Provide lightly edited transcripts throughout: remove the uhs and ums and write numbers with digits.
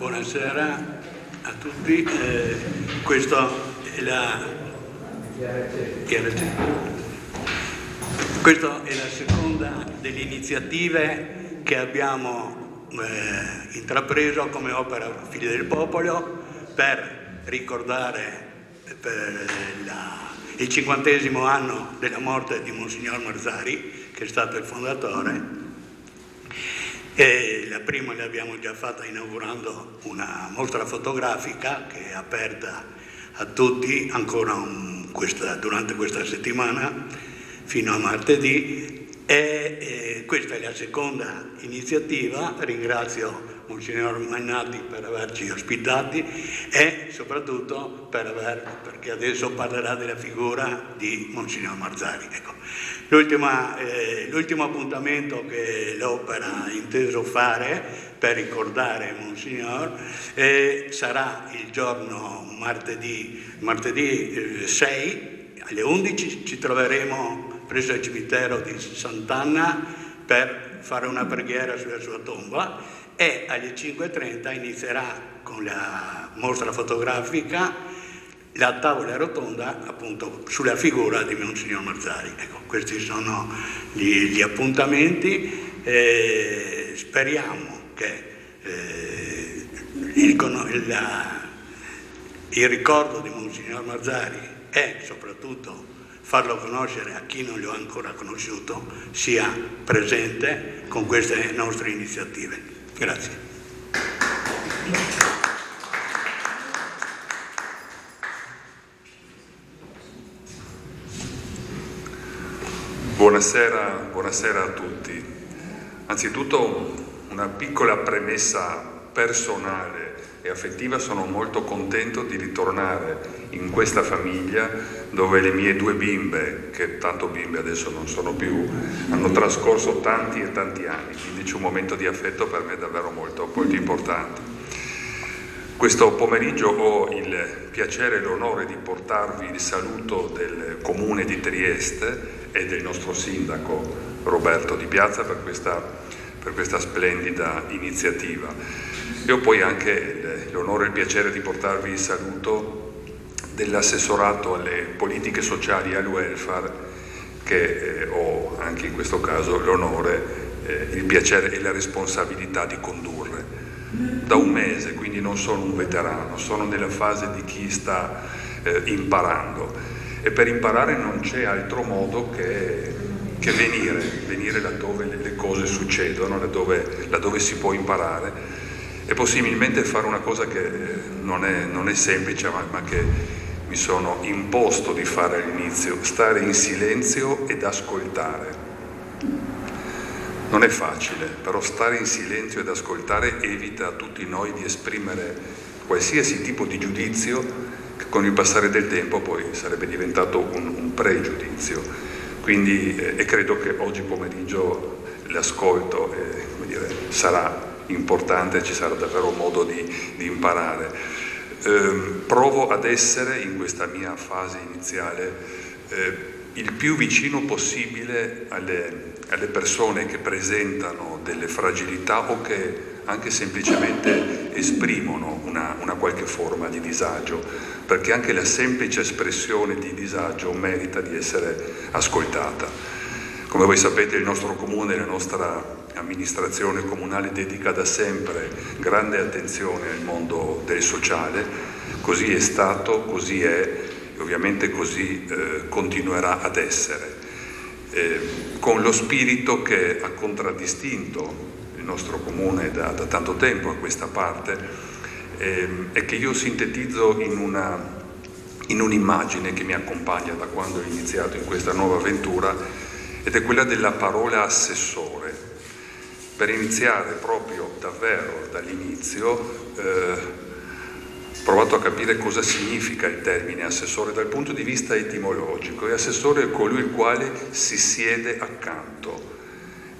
Buonasera a tutti. Questa è la seconda delle iniziative che abbiamo intrapreso come opera Figli del Popolo per ricordare il 50° anno della morte di Monsignor Marzari, che è stato il fondatore. E la prima l'abbiamo già fatta inaugurando una mostra fotografica che è aperta a tutti ancora durante questa settimana fino a martedì, e questa è la seconda iniziativa. Ringrazio Monsignor Magnati per averci ospitati e soprattutto perché adesso parlerà della figura di Monsignor Marzari. Ecco. L'ultimo appuntamento che l'opera ha inteso fare per ricordare Monsignor sarà il giorno martedì 6 alle 11. Ci troveremo presso il cimitero di Sant'Anna per fare una preghiera sulla sua tomba, e alle 5:30 inizierà con la mostra fotografica la tavola rotonda appunto sulla figura di Monsignor Marzari. Ecco, questi sono gli appuntamenti. Speriamo che il ricordo di Monsignor Marzari e soprattutto farlo conoscere a chi non lo ha ancora conosciuto sia presente con queste nostre iniziative. Grazie. Buonasera a tutti. Anzitutto una piccola premessa personale e affettiva: sono molto contento di ritornare in questa famiglia dove le mie 2 bimbe, che tanto bimbe adesso non sono più, hanno trascorso tanti e tanti anni, quindi c'è un momento di affetto per me davvero molto importante. Questo pomeriggio ho il piacere e l'onore di portarvi il saluto del Comune di Trieste e del nostro sindaco Roberto Di Piazza per questa splendida iniziativa. E ho poi anche l'onore e il piacere di portarvi il saluto dell'assessorato alle politiche sociali e al welfare, che ho anche in questo caso l'onore, il piacere e la responsabilità di condurre da un mese, quindi non sono un veterano, sono nella fase di chi sta imparando, e per imparare non c'è altro modo che venire laddove le cose succedono, laddove si può imparare, e possibilmente fare una cosa che non è semplice, ma che mi sono imposto di fare all'inizio: stare in silenzio ed ascoltare. Non è facile, però stare in silenzio ed ascoltare evita a tutti noi di esprimere qualsiasi tipo di giudizio che con il passare del tempo poi sarebbe diventato un pregiudizio. Quindi e credo che oggi pomeriggio l'ascolto sarà importante, ci sarà davvero modo di imparare. Provo ad essere in questa mia fase iniziale il più vicino possibile alle persone che presentano delle fragilità o che anche semplicemente esprimono una qualche forma di disagio, perché anche la semplice espressione di disagio merita di essere ascoltata. Come voi sapete, il nostro comune, la nostra amministrazione comunale dedica da sempre grande attenzione al mondo del sociale. Così è stato, così è, e ovviamente così continuerà ad essere, con lo spirito che ha contraddistinto il nostro comune da tanto tempo a questa parte, e che io sintetizzo in un'immagine che mi accompagna da quando ho iniziato in questa nuova avventura, ed è quella della parola assessore. Per iniziare proprio davvero dall'inizio ho provato a capire cosa significa il termine assessore dal punto di vista etimologico, e assessore è colui il quale si siede accanto,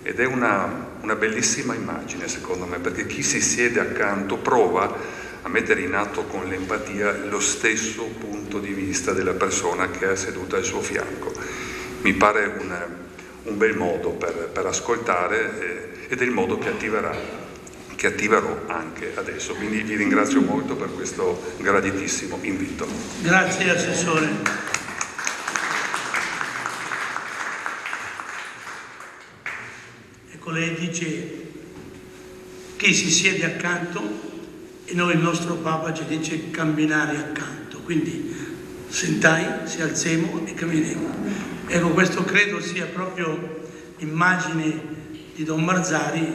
ed è una bellissima immagine secondo me, perché chi si siede accanto prova a mettere in atto con l'empatia lo stesso punto di vista della persona che è seduta al suo fianco. Mi pare un bel modo per ascoltare, ed è il modo che attiverà che attiverò anche adesso. Quindi vi ringrazio molto per questo graditissimo invito. Grazie Assessore. Ecco, lei dice chi si siede accanto e noi il nostro Papa ci dice camminare accanto, quindi sentai, si alzemo e camminiamo. Ecco, questo credo sia proprio l'immagine di Don Marzari,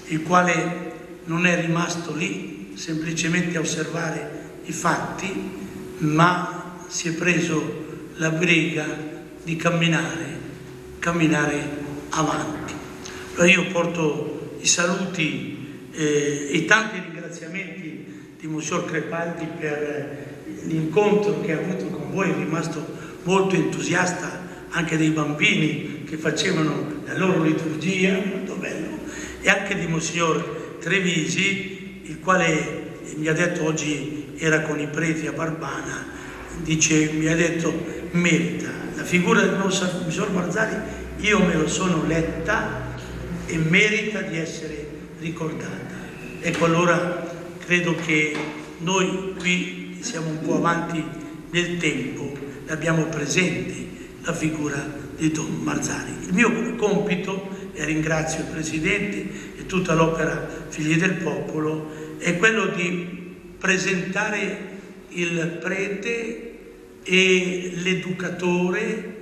il quale non è rimasto lì semplicemente a osservare i fatti, ma si è preso la briga di camminare avanti. Allora io porto i saluti e i tanti ringraziamenti di Monsignor Crepaldi per l'incontro che ha avuto con voi, è rimasto molto entusiasta anche dei bambini che facevano la loro liturgia, molto bello, e anche di Monsignor Trevisi, il quale mi ha detto oggi era con i preti a Barbana, mi ha detto merita la figura del Monsignor Marzari, io me lo sono letta e merita di essere ricordata. Ecco, allora credo che noi qui siamo un po' avanti nel tempo, l'abbiamo presente la figura di Don Marzari. Il mio compito, e ringrazio il Presidente e tutta l'opera Figli del Popolo, è quello di presentare il prete e l'educatore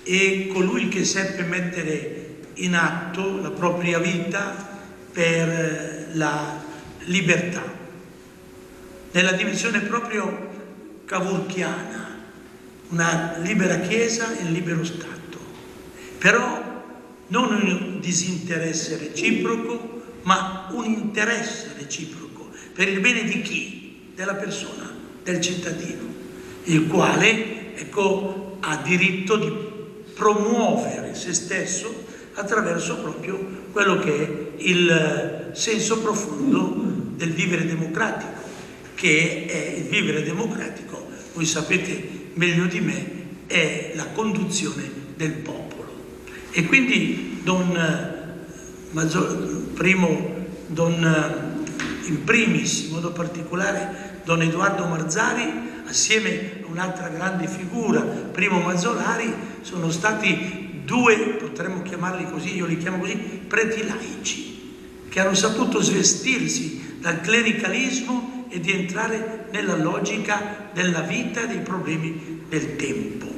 e colui che seppe mettere in atto la propria vita per la libertà, nella dimensione proprio cavourkiana, una libera Chiesa e un libero Stato, però non un disinteresse reciproco, ma un interesse reciproco per il bene di chi? Della persona, del cittadino, il quale, ecco, ha diritto di promuovere se stesso attraverso proprio quello che è il senso profondo del vivere democratico, che è il vivere democratico, voi sapete meglio di me, è la conduzione del popolo. E quindi in primis, in modo particolare, Don Edoardo Marzari, assieme a un'altra grande figura, Primo Mazzolari, sono stati due, potremmo chiamarli così, io li chiamo così, preti laici, che hanno saputo svestirsi dal clericalismo e di entrare nella logica della vita e dei problemi del tempo.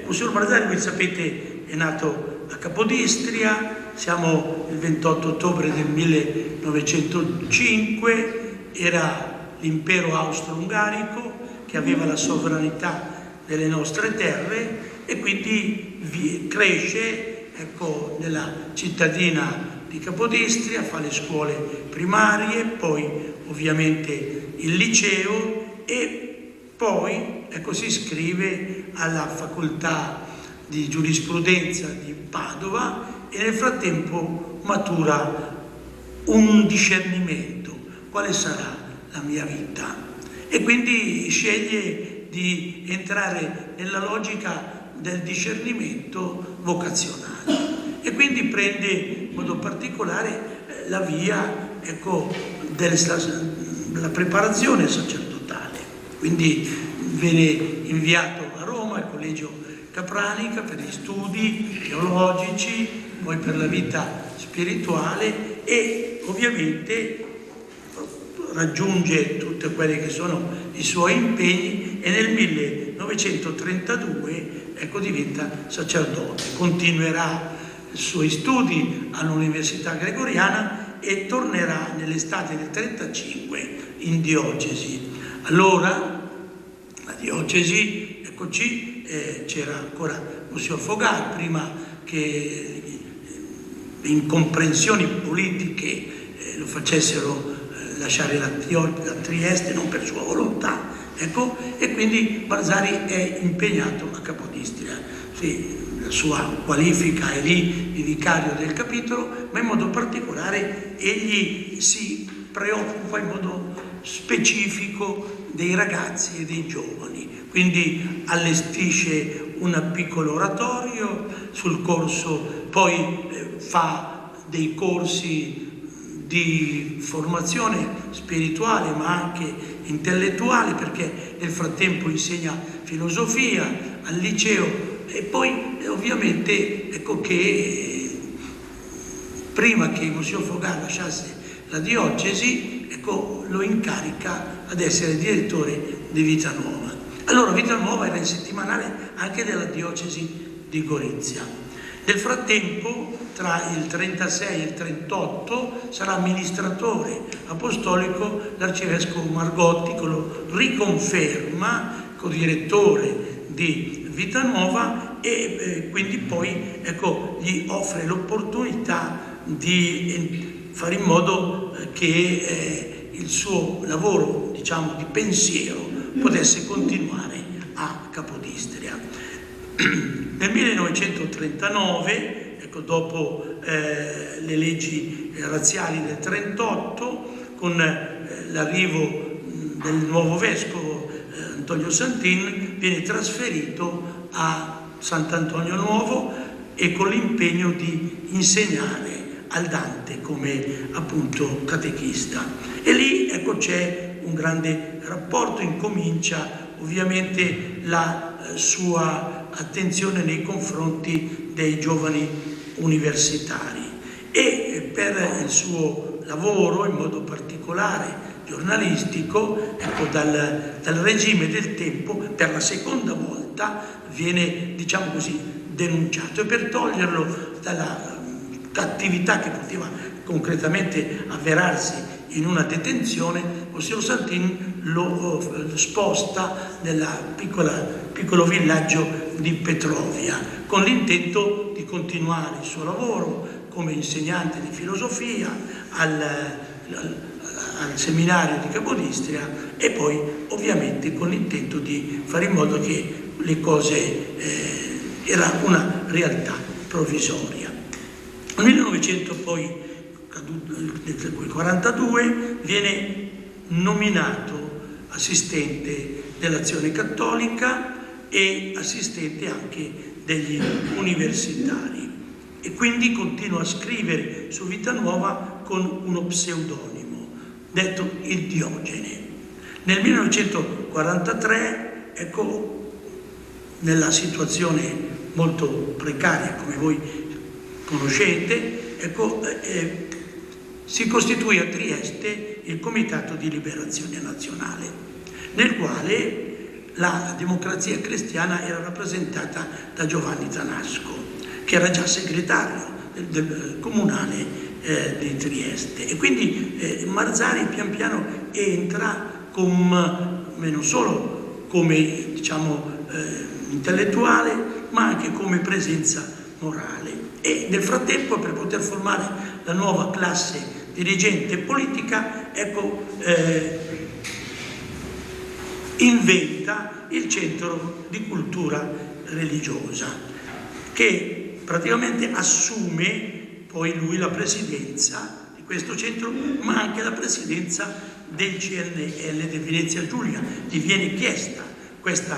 Monsignor Marzari, voi sapete, è nato a Capodistria, siamo il 28 ottobre del 1905, era l'impero austro-ungarico che aveva la sovranità delle nostre terre e quindi cresce, ecco, nella cittadina di Capodistria, fa le scuole primarie, poi ovviamente il liceo e poi, ecco, si iscrive alla facoltà di giurisprudenza di Padova e nel frattempo matura un discernimento, quale sarà la mia vita, e quindi sceglie di entrare nella logica del discernimento vocazionale e quindi prende in modo particolare la via, ecco, della preparazione sacerdotale. Quindi viene inviato a Roma al Collegio Capranica per gli studi teologici, poi per la vita spirituale e ovviamente raggiunge tutti quelli che sono i suoi impegni e nel 1932 ecco, diventa sacerdote. Continuerà i suoi studi all'Università Gregoriana e tornerà nell'estate del 1935 in diocesi. Allora la diocesi, eccoci, c'era ancora Monsignor Fogar, prima che incomprensioni politiche lo facessero lasciare la Trieste, non per sua volontà, ecco, e quindi Marzari è impegnato a Capodistria. Sì, la sua qualifica è lì di vicario del capitolo, ma in modo particolare egli si preoccupa in modo specifico dei ragazzi e dei giovani, quindi allestisce un piccolo oratorio sul corso, poi fa dei corsi di formazione spirituale ma anche intellettuale, perché nel frattempo insegna filosofia al liceo, e poi ovviamente ecco che prima che Monsignor Fogar lasciasse la diocesi, ecco, lo incarica ad essere direttore di Vita Nuova. Allora Vita Nuova era il settimanale anche della diocesi di Gorizia. Nel frattempo, tra il 36 e il 38, sarà amministratore apostolico l'arcivescovo Margotti, che lo riconferma co-direttore di Vita Nuova, e quindi poi ecco, gli offre l'opportunità di fare in modo che il suo lavoro, diciamo, di pensiero potesse continuare a Capodistria. Nel 1939, ecco, dopo le leggi razziali del 38, con l'arrivo del nuovo vescovo Antonio Santin, viene trasferito a Sant'Antonio Nuovo e con l'impegno di insegnare al Dante come appunto catechista. E lì ecco, c'è un grande rapporto, incomincia ovviamente la sua attenzione nei confronti dei giovani universitari, e per il suo lavoro, in modo particolare giornalistico, ecco, dal regime del tempo per la seconda volta viene, diciamo così, denunciato, e per toglierlo dalla cattività che poteva concretamente avverarsi in una detenzione, Monsignor Santin lo sposta nel piccolo villaggio di Petrovia, con l'intento di continuare il suo lavoro come insegnante di filosofia al seminario di Capodistria, e poi ovviamente con l'intento di fare in modo che le cose era una realtà provvisoria. Nel 1942 viene nominato assistente dell'Azione Cattolica e assistente anche degli universitari, e quindi continua a scrivere su Vita Nuova con uno pseudonimo, detto il Diogene. Nel 1943, ecco, nella situazione molto precaria, come voi conoscete, ecco, si costituì a Trieste il Comitato di Liberazione Nazionale, nel quale la Democrazia Cristiana era rappresentata da Giovanni Tanasco, che era già segretario del comunale di Trieste, e quindi Marzari pian piano entra non solo come, diciamo, intellettuale, ma anche come presenza morale. E nel frattempo, per poter formare la nuova classe dirigente politica, ecco, inventa il Centro di Cultura Religiosa, che praticamente assume poi lui la presidenza di questo centro, ma anche la presidenza del CNL di Venezia Giulia. Gli viene chiesta questa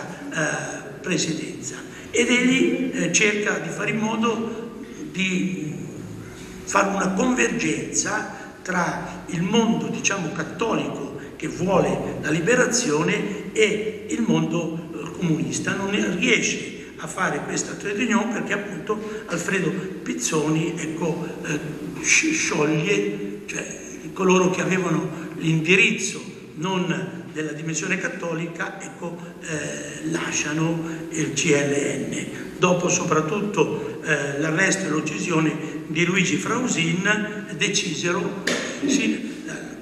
presidenza, ed egli cerca di fare in modo di fare una convergenza tra il mondo, diciamo, cattolico, che vuole la liberazione, e il mondo comunista. Non riesce a fare questa trade union perché appunto Alfredo Pizzoni, ecco, scioglie, cioè coloro che avevano l'indirizzo non della dimensione cattolica, ecco, lasciano il CLN. Dopo soprattutto l'arresto e l'uccisione di Luigi Frausin, decisero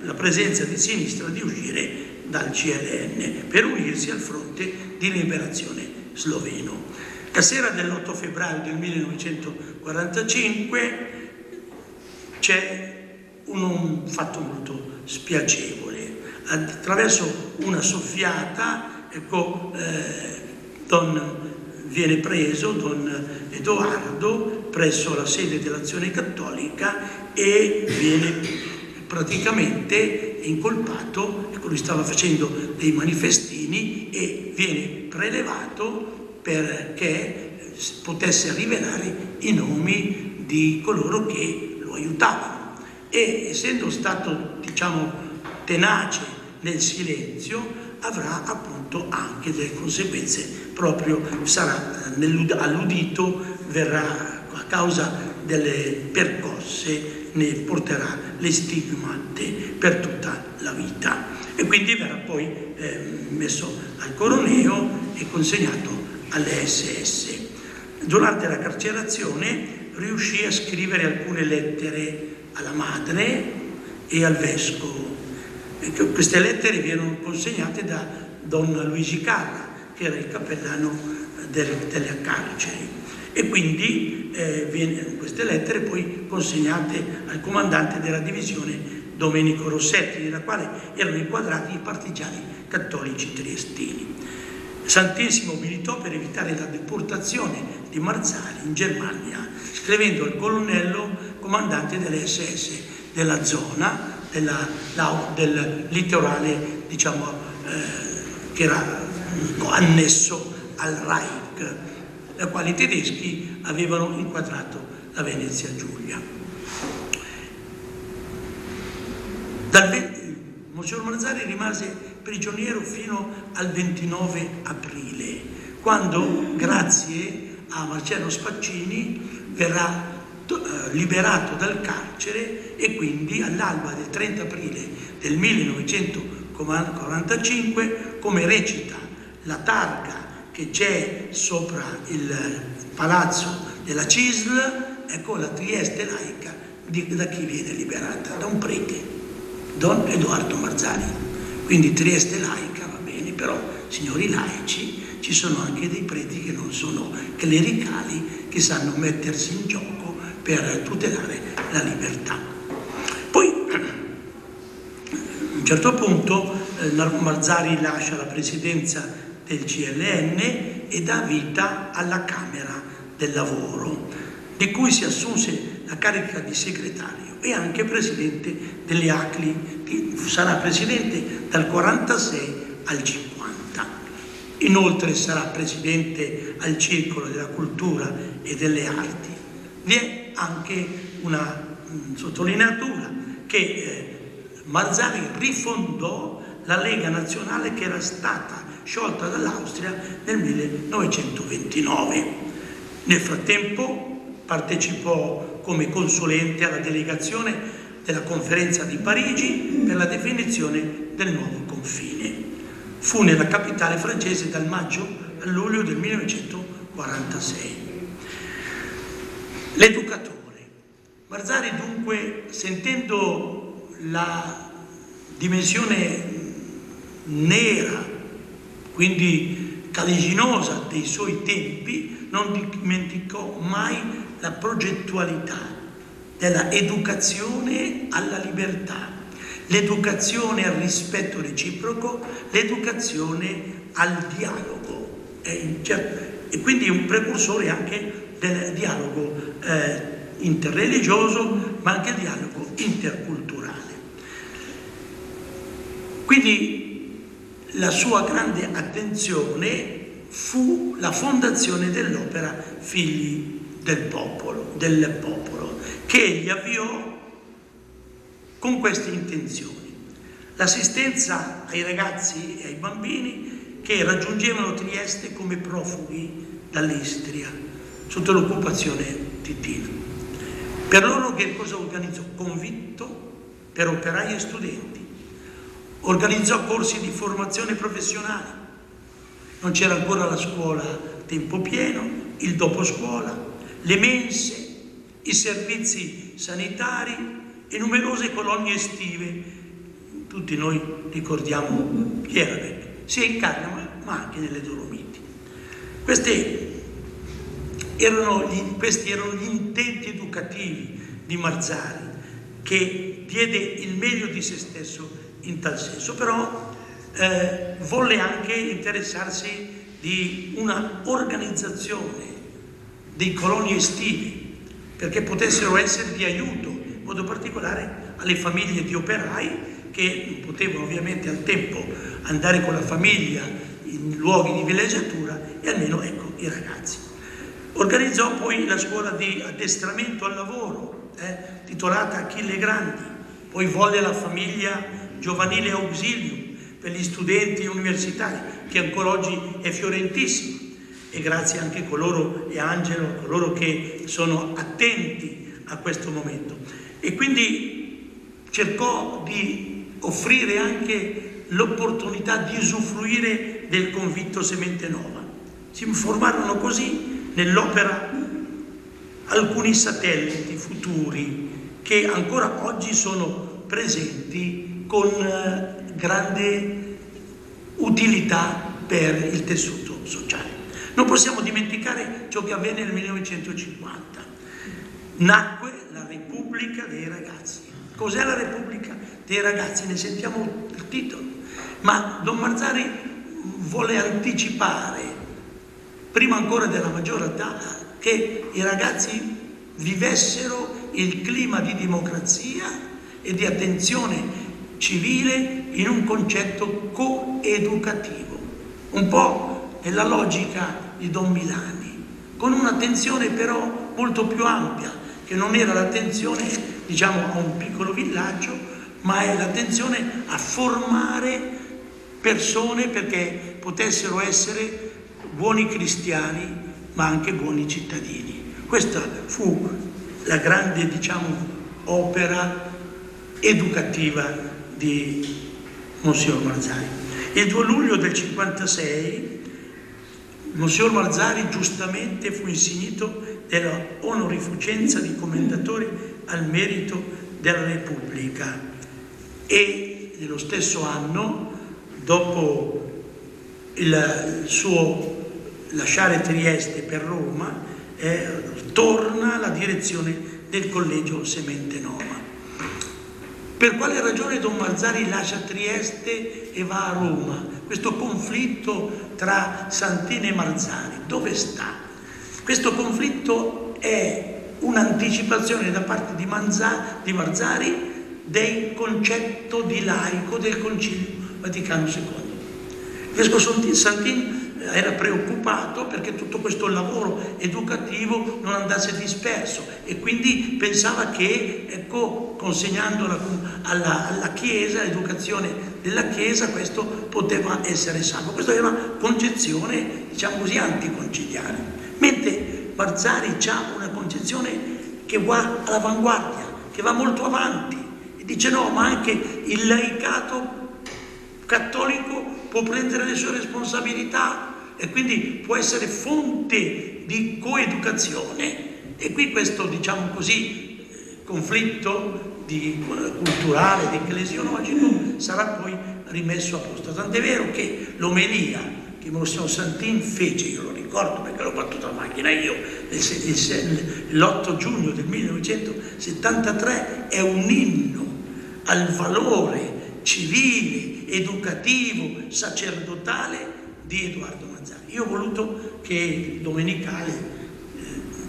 la presenza di sinistra di uscire dal CLN per unirsi al fronte di liberazione sloveno. La sera dell'8 febbraio del 1945 c'è un fatto molto spiacevole. Attraverso una soffiata, ecco, viene preso Don Edoardo presso la sede dell'Azione Cattolica e viene praticamente incolpato. Ecco, lui stava facendo dei manifestini e viene prelevato perché potesse rivelare i nomi di coloro che lo aiutavano. e essendo stato, diciamo, tenace nel silenzio, avrà appunto anche delle conseguenze, proprio sarà all'udito, verrà a causa delle percosse, ne porterà le stigmate per tutta la vita, e quindi verrà poi messo al coroneo e consegnato alle SS. Durante la carcerazione riuscì a scrivere alcune lettere alla madre e al vescovo. Queste lettere vennero consegnate da Don Luigi Carra, che era il cappellano delle carceri, e quindi queste lettere poi consegnate al comandante della divisione Domenico Rossetti, nella quale erano inquadrati i partigiani cattolici triestini. Santissimo militò per evitare la deportazione di Marzari in Germania, scrivendo al colonnello comandante delle SS della zona del litorale, diciamo, che era annesso al Reich, da quali i tedeschi avevano inquadrato la Venezia Giulia. Monsignor Marzari rimase prigioniero fino al 29 aprile, quando, grazie a Marcello Spaccini, verrà liberato dal carcere, e quindi all'alba del 30 aprile del 1945, come recita la targa che c'è sopra il palazzo della CISL, ecco la Trieste laica da chi viene liberata? Da un prete, Don Edoardo Marzari. Quindi Trieste laica va bene, però signori laici, ci sono anche dei preti che non sono clericali, che sanno mettersi in gioco per tutelare la libertà. Poi a un certo punto Marzari lascia la presidenza del CLN e dà vita alla Camera del Lavoro, di cui si assunse la carica di segretario e anche presidente delle ACLI, che sarà presidente dal 46 al 50. Inoltre sarà presidente al Circolo della Cultura e delle Arti. Vi è anche una sottolineatura che Marzari rifondò la Lega Nazionale, che era stata sciolta dall'Austria nel 1929. Nel frattempo partecipò come consulente alla delegazione della Conferenza di Parigi per la definizione del nuovo confine. Fu nella capitale francese dal maggio al luglio del 1946. L'educatore. Marzari dunque, sentendo la dimensione nera, quindi caliginosa dei suoi tempi, non dimenticò mai la progettualità della educazione alla libertà, l'educazione al rispetto reciproco, l'educazione al dialogo, e quindi un precursore anche del dialogo interreligioso, ma anche il dialogo interculturale. Quindi la sua grande attenzione fu la fondazione dell'opera Figli del Popolo, che egli avviò con queste intenzioni: l'assistenza ai ragazzi e ai bambini che raggiungevano Trieste come profughi dall'Istria sotto l'occupazione titina. Per loro che cosa organizzò? Convitto per operai e studenti. Organizzò corsi di formazione professionale. Non c'era ancora la scuola a tempo pieno, il doposcuola, le mense, i servizi sanitari e numerose colonie estive. Tutti noi ricordiamo Pierre, sia in Carnia ma anche nelle Dolomiti. Questi erano gli intenti educativi di Marzari, che diede il meglio di se stesso in tal senso, però volle anche interessarsi di una organizzazione dei coloni estivi, perché potessero essere di aiuto, in modo particolare alle famiglie di operai che non potevano ovviamente al tempo andare con la famiglia in luoghi di villeggiatura, e almeno ecco i ragazzi. Organizzò poi la scuola di addestramento al lavoro titolata Achille Grandi, poi volle la famiglia giovanile Auxilium per gli studenti universitari, che ancora oggi è fiorentissima, e grazie anche a coloro, e Angelo, a coloro che sono attenti a questo momento. E quindi cercò di offrire anche l'opportunità di usufruire del convitto Semente Nova. Si formarono così nell'opera alcuni satelliti futuri che ancora oggi sono presenti con grande utilità per il tessuto sociale. Non possiamo dimenticare ciò che avvenne nel 1950. Nacque la Repubblica dei Ragazzi. Cos'è la Repubblica dei Ragazzi? Ne sentiamo il titolo. Ma Don Marzari vuole anticipare, prima ancora della maggiore età, che i ragazzi vivessero il clima di democrazia e di attenzione civile in un concetto coeducativo, un po' nella logica di Don Milani, con un'attenzione però molto più ampia, che non era l'attenzione, diciamo, a un piccolo villaggio, ma è l'attenzione a formare persone perché potessero essere buoni cristiani, ma anche buoni cittadini. Questa fu la grande, diciamo, opera educativa di Monsignor Marzari. Il 2 luglio del 56 Monsignor Marzari giustamente fu insignito della onorificenza di commendatore al merito della Repubblica, e nello stesso anno, dopo il suo lasciare Trieste per Roma, torna alla direzione del collegio Semente Nova. Per quale ragione Don Marzari lascia Trieste e va a Roma? Questo conflitto tra Santini e Marzari, dove sta? Questo conflitto è un'anticipazione da parte di Marzari del concetto di laico del Concilio Vaticano II. Il vescovo Santini era preoccupato perché tutto questo lavoro educativo non andasse disperso, e quindi pensava che, ecco, consegnando alla Chiesa, l'educazione della Chiesa, questo poteva essere salvo. Questa è una concezione, diciamo così, anticonciliare, mentre Marzari ha una concezione che va all'avanguardia, che va molto avanti, e dice no, ma anche il laicato cattolico può prendere le sue responsabilità e quindi può essere fonte di coeducazione. E qui questo, diciamo così, conflitto culturale, di ecclesiologico sarà poi rimesso a posto. Tant'è vero che l'omelia che Monsignor Santini fece, io lo ricordo perché l'ho battuta la macchina io, l'8 giugno del 1973, è un inno al valore civile, educativo, sacerdotale di Edoardo Marzari. Io ho voluto che domenicale,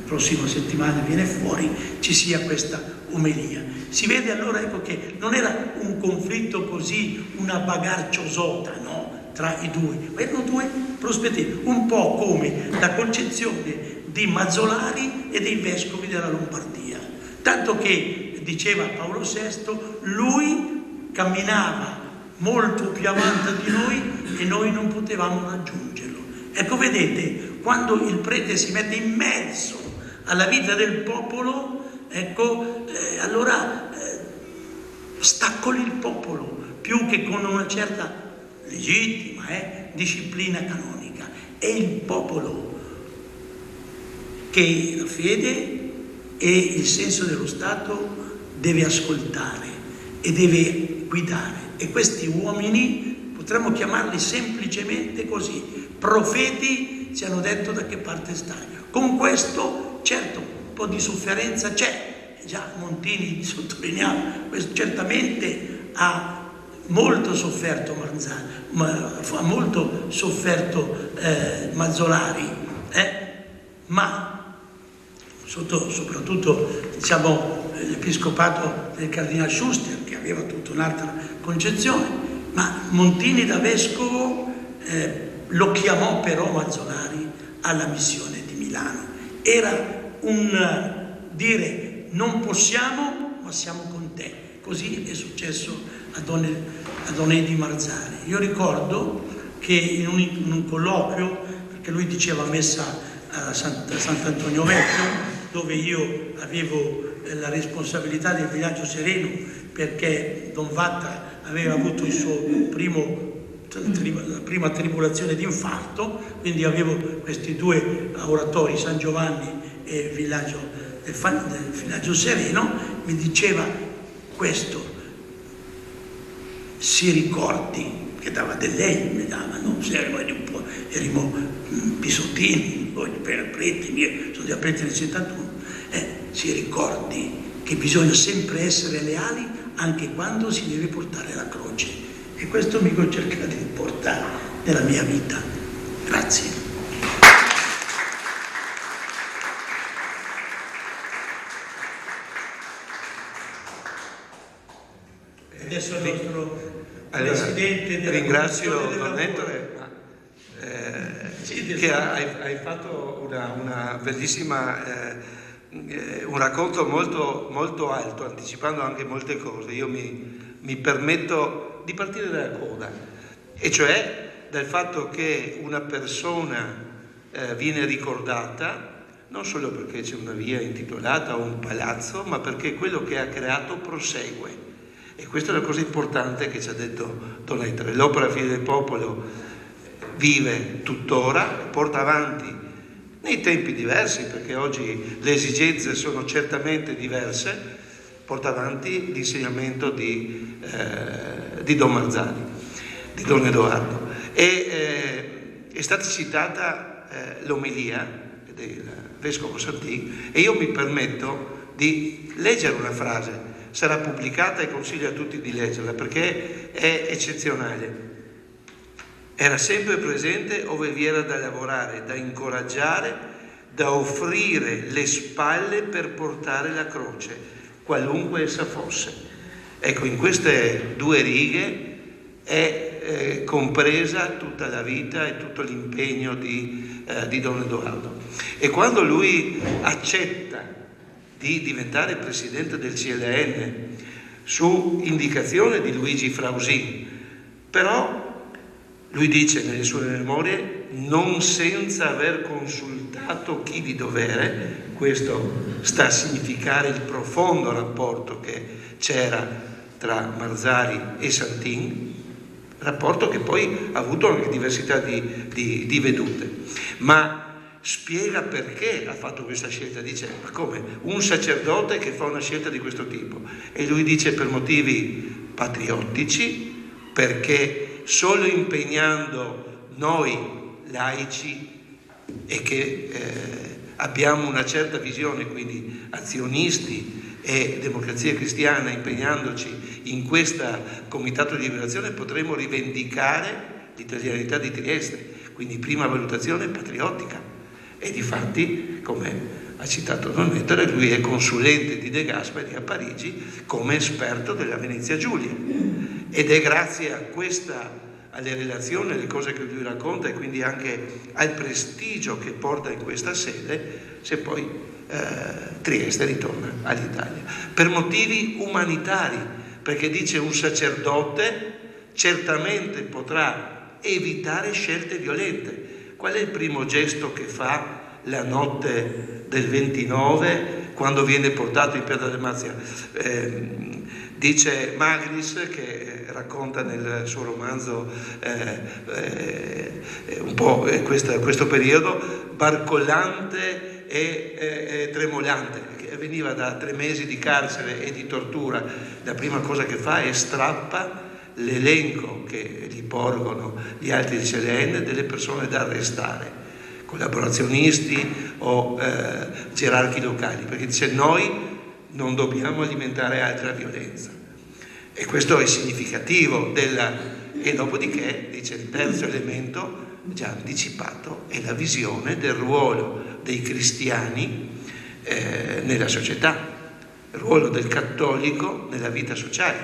prossima settimana viene fuori, ci sia questa omelia. Si vede allora, ecco, che non era un conflitto così, una bagarre ciosota, no, tra i due, ma erano due prospettive, un po' come la concezione di Mazzolari e dei vescovi della Lombardia. Tanto che, diceva Paolo VI, lui camminava molto più avanti di noi e noi non potevamo raggiungerlo. Ecco, vedete, quando il prete si mette in mezzo alla vita del popolo, ecco, allora staccoli il popolo, più che con una certa legittima disciplina canonica. È il popolo che la fede e il senso dello Stato deve ascoltare e deve guidare. E questi uomini, potremmo chiamarli semplicemente così, profeti, ci hanno detto da che parte stai. Con questo, certo, un po' di sofferenza c'è, già Montini sottolineava, questo certamente ha molto sofferto Marzari, ha molto sofferto Mazzolari, ma soprattutto, diciamo, l'episcopato del cardinale Schuster, che aveva tutta un'altra concezione, ma Montini da vescovo lo chiamò però Mazzolari alla missione di Milano. Era un dire non possiamo, ma siamo con te. Così è successo a Don Edi Marzari. Io ricordo che in un colloquio, perché lui diceva messa a Sant'Antonio Vecchio, dove io avevo la responsabilità del Villaggio Sereno, perché Don Vatta aveva avuto il suo la prima tribolazione di infarto, quindi avevo questi due oratori, San Giovanni e Villaggio del Villaggio Sereno. Mi diceva questo: si ricordi, che dava del legno, mi davano, erano pisottini, poi preti, sono di Apreti nel 71, si ricordi che bisogna sempre essere leali anche quando si deve portare la croce. E questo mi ho cercato di portare nella mia vita. Grazie. Adesso il nostro presidente della ringrazio del Don Ettore che hai fatto una bellissima un racconto molto, molto alto, anticipando anche molte cose. Io mi permetto di partire dalla coda, e cioè dal fatto che una persona viene ricordata non solo perché c'è una via intitolata o un palazzo, ma perché quello che ha creato prosegue. E questa è la cosa importante che ci ha detto Don Ettore. L'opera Figli del Popolo vive tuttora, porta avanti nei tempi diversi, perché oggi le esigenze sono certamente diverse, porta avanti l'insegnamento di Don Marzari, di Don Edoardo. È stata citata l'omelia del Vescovo Santin, e io mi permetto di leggere una frase. Sarà pubblicata e consiglio a tutti di leggerla perché è eccezionale. Era sempre presente ove vi era da lavorare, da incoraggiare, da offrire le spalle per portare la croce, qualunque essa fosse. Ecco, in queste due righe è compresa tutta la vita e tutto l'impegno di Don Edoardo. E quando lui accetta di diventare presidente del CLN su indicazione di Luigi Frausin, però lui dice nelle sue memorie non senza aver consultato chi di dovere. Questo sta a significare il profondo rapporto che c'era tra Marzari e Santin, rapporto che poi ha avuto anche diversità di vedute, ma spiega perché ha fatto questa scelta. Dice: ma come un sacerdote che fa una scelta di questo tipo? E lui dice: per motivi patriottici, perché solo impegnando noi laici e che abbiamo una certa visione, quindi azionisti e Democrazia Cristiana, impegnandoci in questo comitato di liberazione, potremo rivendicare l'italianità di Trieste. Quindi prima valutazione patriottica. E difatti, come ha citato Don Ettore, lui è consulente di De Gasperi a Parigi come esperto della Venezia Giulia, ed è grazie a alle relazioni, alle cose che lui racconta, e quindi anche al prestigio che porta in questa sede, se poi Trieste ritorna all'Italia. Per motivi umanitari, perché dice: un sacerdote certamente potrà evitare scelte violente. Qual è il primo gesto che fa la notte del 29 quando viene portato in Piazza del Marzia? Dice Magris, che racconta nel suo romanzo un po' questo periodo, barcollante e tremolante, che veniva da 3 mesi di carcere e di tortura. La prima cosa che fa è strappa l'elenco che gli porgono gli altri del CLN delle persone da arrestare, collaborazionisti o gerarchi locali, perché dice: noi non dobbiamo alimentare altra violenza. E questo è significativo e dopodiché dice: il terzo elemento già anticipato è la visione del ruolo dei cristiani nella società, il ruolo del cattolico nella vita sociale,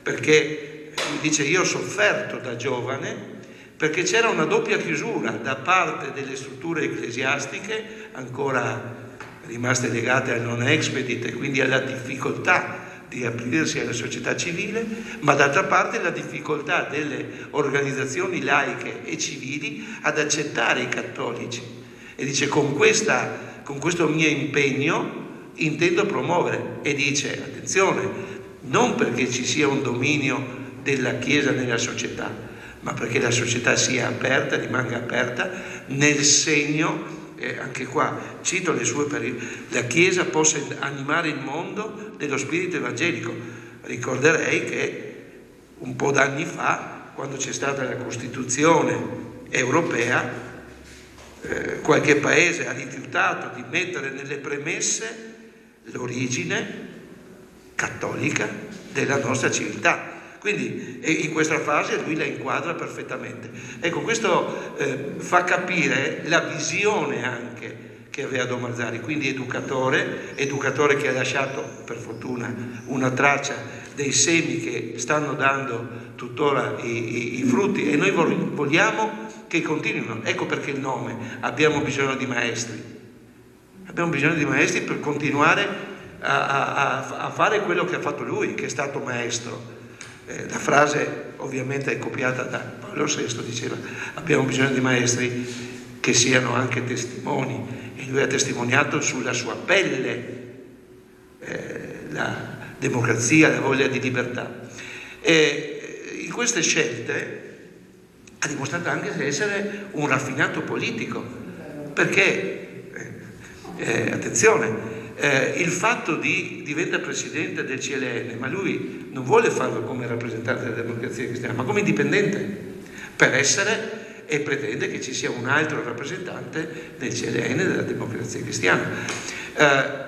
perché dice: io ho sofferto da giovane perché c'era una doppia chiusura da parte delle strutture ecclesiastiche ancora rimaste legate al non expedit e quindi alla difficoltà di aprirsi alla società civile, ma d'altra parte la difficoltà delle organizzazioni laiche e civili ad accettare i cattolici. E dice: con questo mio impegno intendo promuovere, e dice, attenzione, non perché ci sia un dominio della Chiesa nella società, ma perché la società sia aperta, rimanga aperta, nel segno, anche qua cito le sue parole, la Chiesa possa animare il mondo dello spirito evangelico. Ricorderei che un po' d'anni fa, quando c'è stata la Costituzione europea, qualche paese ha rifiutato di mettere nelle premesse l'origine cattolica della nostra civiltà. Quindi in questa fase lui la inquadra perfettamente. Ecco, questo fa capire la visione anche che aveva Don Marzari, quindi educatore che ha lasciato per fortuna una traccia dei semi che stanno dando tuttora i frutti, e noi vogliamo che continuino. Ecco perché il nome: abbiamo bisogno di maestri. Abbiamo bisogno di maestri per continuare a fare quello che ha fatto lui, che è stato maestro. La frase ovviamente è copiata da Paolo VI, diceva: abbiamo bisogno di maestri che siano anche testimoni, e lui ha testimoniato sulla sua pelle la democrazia, la voglia di libertà. E in queste scelte ha dimostrato anche di essere un raffinato politico, perché attenzione, il fatto di diventare presidente del CLN, ma lui non vuole farlo come rappresentante della democrazia cristiana, ma come indipendente, per essere, e pretende che ci sia un altro rappresentante del CLN della democrazia cristiana.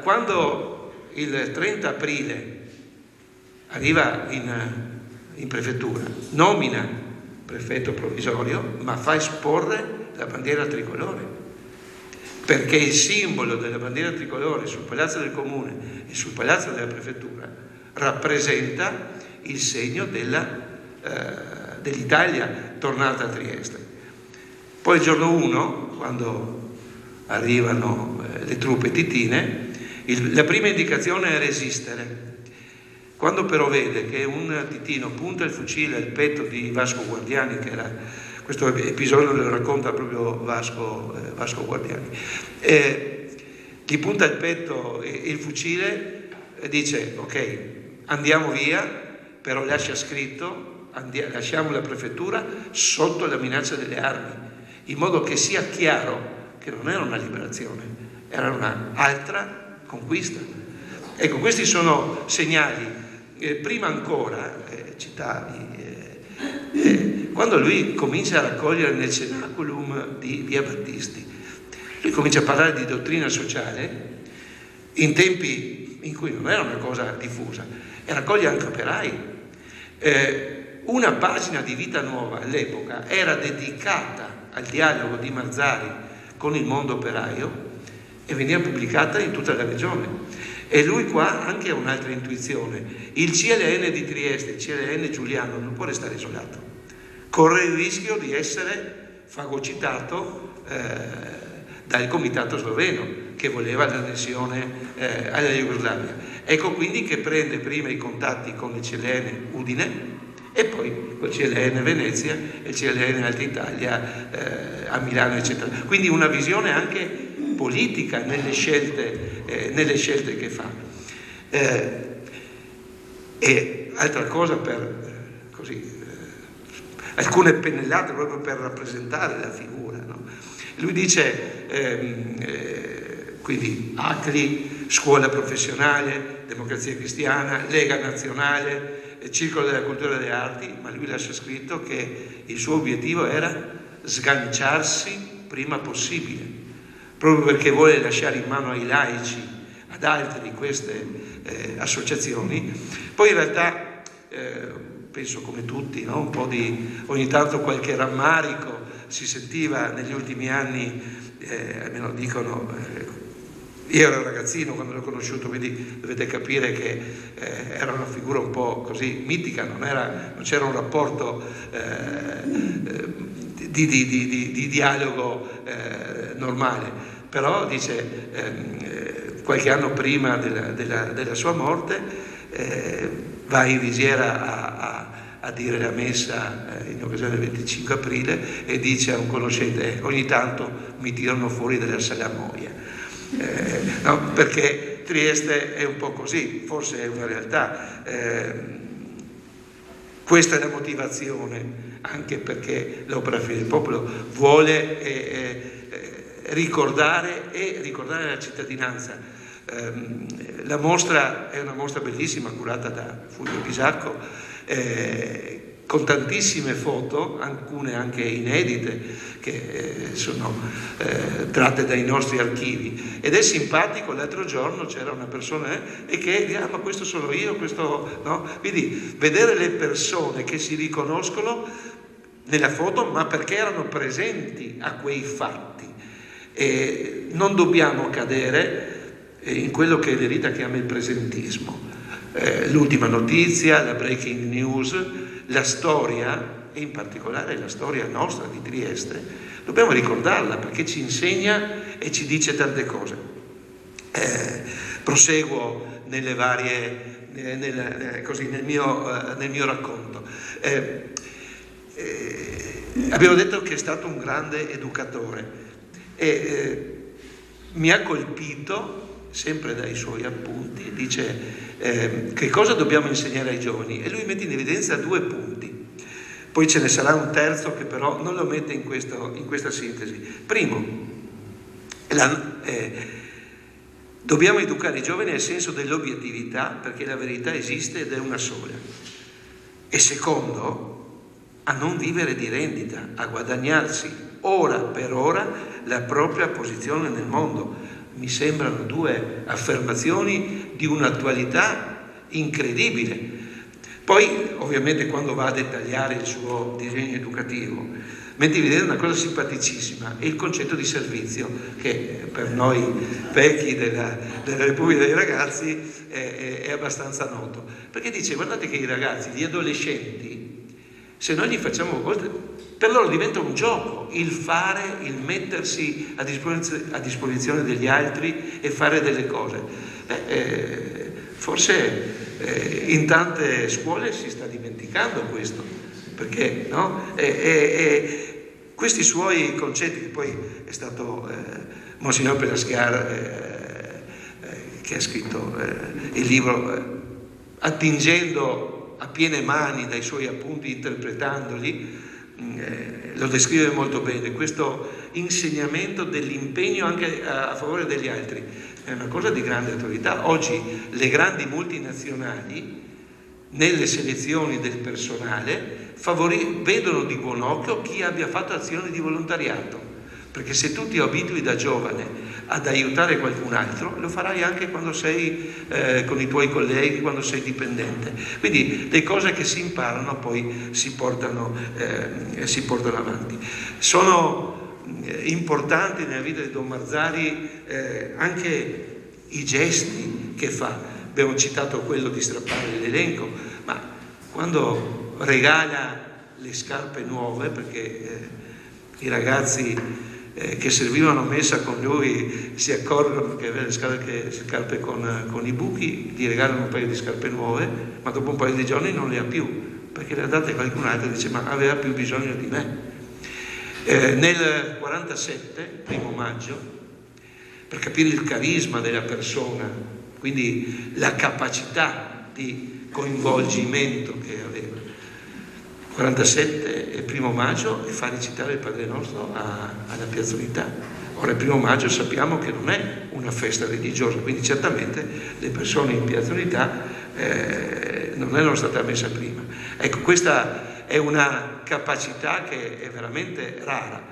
Quando il 30 aprile arriva in prefettura, nomina prefetto provvisorio, ma fa esporre la bandiera tricolore, perché il simbolo della bandiera tricolore sul Palazzo del Comune e sul Palazzo della Prefettura rappresenta il segno dell'Italia tornata a Trieste. Poi il giorno 1, quando arrivano le truppe titine, la prima indicazione è resistere. Quando però vede che un titino punta il fucile al petto di Vasco Guardiani, che era, questo episodio lo racconta proprio Vasco Guardiani, gli punta il petto il fucile e dice: ok, andiamo via, però lascia scritto, lasciamo la prefettura sotto la minaccia delle armi, in modo che sia chiaro che non era una liberazione, era un'altra conquista. Ecco, questi sono segnali. Prima ancora, citavi, quando lui comincia a raccogliere nel cenaculum di Via Battisti, lui comincia a parlare di dottrina sociale in tempi in cui non era una cosa diffusa, e raccoglie anche operai. Una pagina di Vita Nuova all'epoca era dedicata al dialogo di Marzari con il mondo operaio e veniva pubblicata in tutta la regione. E lui qua anche ha un'altra intuizione: il CLN di Trieste, il CLN giuliano, non può restare isolato, corre il rischio di essere fagocitato dal comitato sloveno che voleva l'annessione alla Jugoslavia. Ecco quindi che prende prima i contatti con il CLN Udine e poi col CLN Venezia e il CLN Alta Italia a Milano, eccetera. Quindi una visione anche politica nelle scelte che fa. E altra cosa, per alcune pennellate proprio per rappresentare la figura, no? Lui dice quindi ACLI, scuola professionale, democrazia cristiana, Lega nazionale, Circolo della cultura e delle arti, ma lui lascia scritto che il suo obiettivo era sganciarsi prima possibile, proprio perché vuole lasciare in mano ai laici, ad altri di queste associazioni. Poi in realtà penso come tutti, no? Un po' ogni tanto qualche rammarico si sentiva negli ultimi anni, almeno dicono, io ero ragazzino quando l'ho conosciuto, quindi dovete capire che era una figura un po' così mitica, non c'era un rapporto di dialogo normale, però dice qualche anno prima della sua morte, va in visiera a dire la messa in occasione del 25 aprile e dice a un conoscente: ogni tanto mi tirano fuori dalla salamoia, no? Perché Trieste è un po' così, forse è una realtà. Questa è la motivazione, anche perché l'Opera Fine del Popolo vuole ricordare la cittadinanza. La mostra è una mostra bellissima, curata da Fulvio Pisarco, con tantissime foto, alcune anche inedite, che sono tratte dai nostri archivi. Ed è simpatico, l'altro giorno c'era una persona e che dice: ma questo sono io, questo no? Quindi vedere le persone che si riconoscono nella foto, ma perché erano presenti a quei fatti. E non dobbiamo cadere in quello che Lerita chiama il presentismo. L'ultima notizia, la breaking news, la storia, e in particolare la storia nostra di Trieste, dobbiamo ricordarla perché ci insegna e ci dice tante cose. Proseguo nelle varie, nel mio racconto. Abbiamo detto che è stato un grande educatore e mi ha colpito, sempre dai suoi appunti, dice che cosa dobbiamo insegnare ai giovani, e lui mette in evidenza 2 punti. Poi ce ne sarà un terzo che però non lo mette in questa sintesi. Primo, dobbiamo educare i giovani nel senso dell'obiettività, perché la verità esiste ed è una sola. E secondo, a non vivere di rendita, a guadagnarsi ora per ora la propria posizione nel mondo. Mi sembrano 2 affermazioni di un'attualità incredibile. Poi, ovviamente, quando va a dettagliare il suo disegno educativo, mette in vedere una cosa simpaticissima, è il concetto di servizio, che per noi vecchi della Repubblica dei Ragazzi è abbastanza noto. Perché dice: guardate che i ragazzi, gli adolescenti, se noi gli facciamo per loro diventa un gioco il fare, il mettersi a disposizione degli altri e fare delle cose. Forse in tante scuole si sta dimenticando questo, perché no? Questi suoi concetti, che poi è stato Monsignor Pelasgar che ha scritto il libro attingendo a piene mani dai suoi appunti, interpretandoli, lo descrive molto bene, questo insegnamento dell'impegno anche a favore degli altri. È una cosa di grande attualità. Oggi le grandi multinazionali nelle selezioni del personale vedono di buon occhio chi abbia fatto azioni di volontariato, perché se tu ti abitui da giovane ad aiutare qualcun altro, lo farai anche quando sei con i tuoi colleghi, quando sei dipendente. Quindi le cose che si imparano poi si portano avanti. Sono importanti nella vita di Don Marzari anche i gesti che fa. Abbiamo citato quello di strappare l'elenco, ma quando regala le scarpe nuove, perché i ragazzi che servivano messa con lui si accorgono che aveva le scarpe con i buchi, gli regalano un paio di scarpe nuove, ma dopo un paio di giorni non le ha più, perché le ha date a qualcun altro e dice: ma aveva più bisogno di me. Nel 47, 1° maggio, per capire il carisma della persona, quindi la capacità di coinvolgimento che aveva, 47 e 1° maggio, e fa recitare il Padre Nostro alla Piazza Unità. Ora il 1° maggio sappiamo che non è una festa religiosa, quindi certamente le persone in Piazza Unità non erano state ammesse prima. Ecco, questa è una capacità che è veramente rara,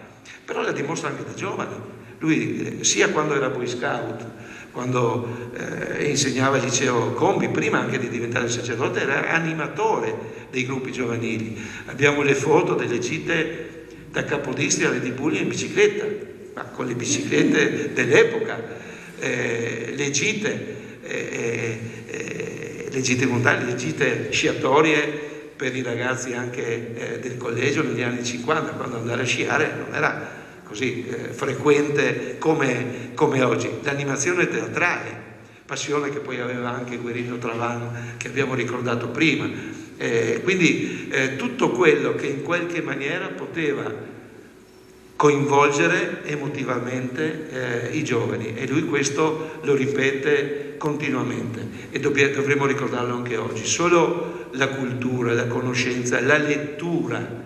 però la dimostra anche da giovane. Lui sia quando era Boy Scout, quando insegnava al liceo Combi, prima anche di diventare sacerdote, era animatore dei gruppi giovanili. Abbiamo le foto delle gite da Capodistria alle Dibulia in bicicletta, ma con le biciclette dell'epoca, le gite mondiali, le gite sciatorie per i ragazzi anche del collegio negli anni 50, quando andare a sciare non era così frequente come oggi. L'animazione teatrale, passione che poi aveva anche Guerino Travan, che abbiamo ricordato prima. Quindi tutto quello che in qualche maniera poteva coinvolgere emotivamente i giovani, e lui questo lo ripete continuamente e dovremmo ricordarlo anche oggi. Solo la cultura, la conoscenza, la lettura,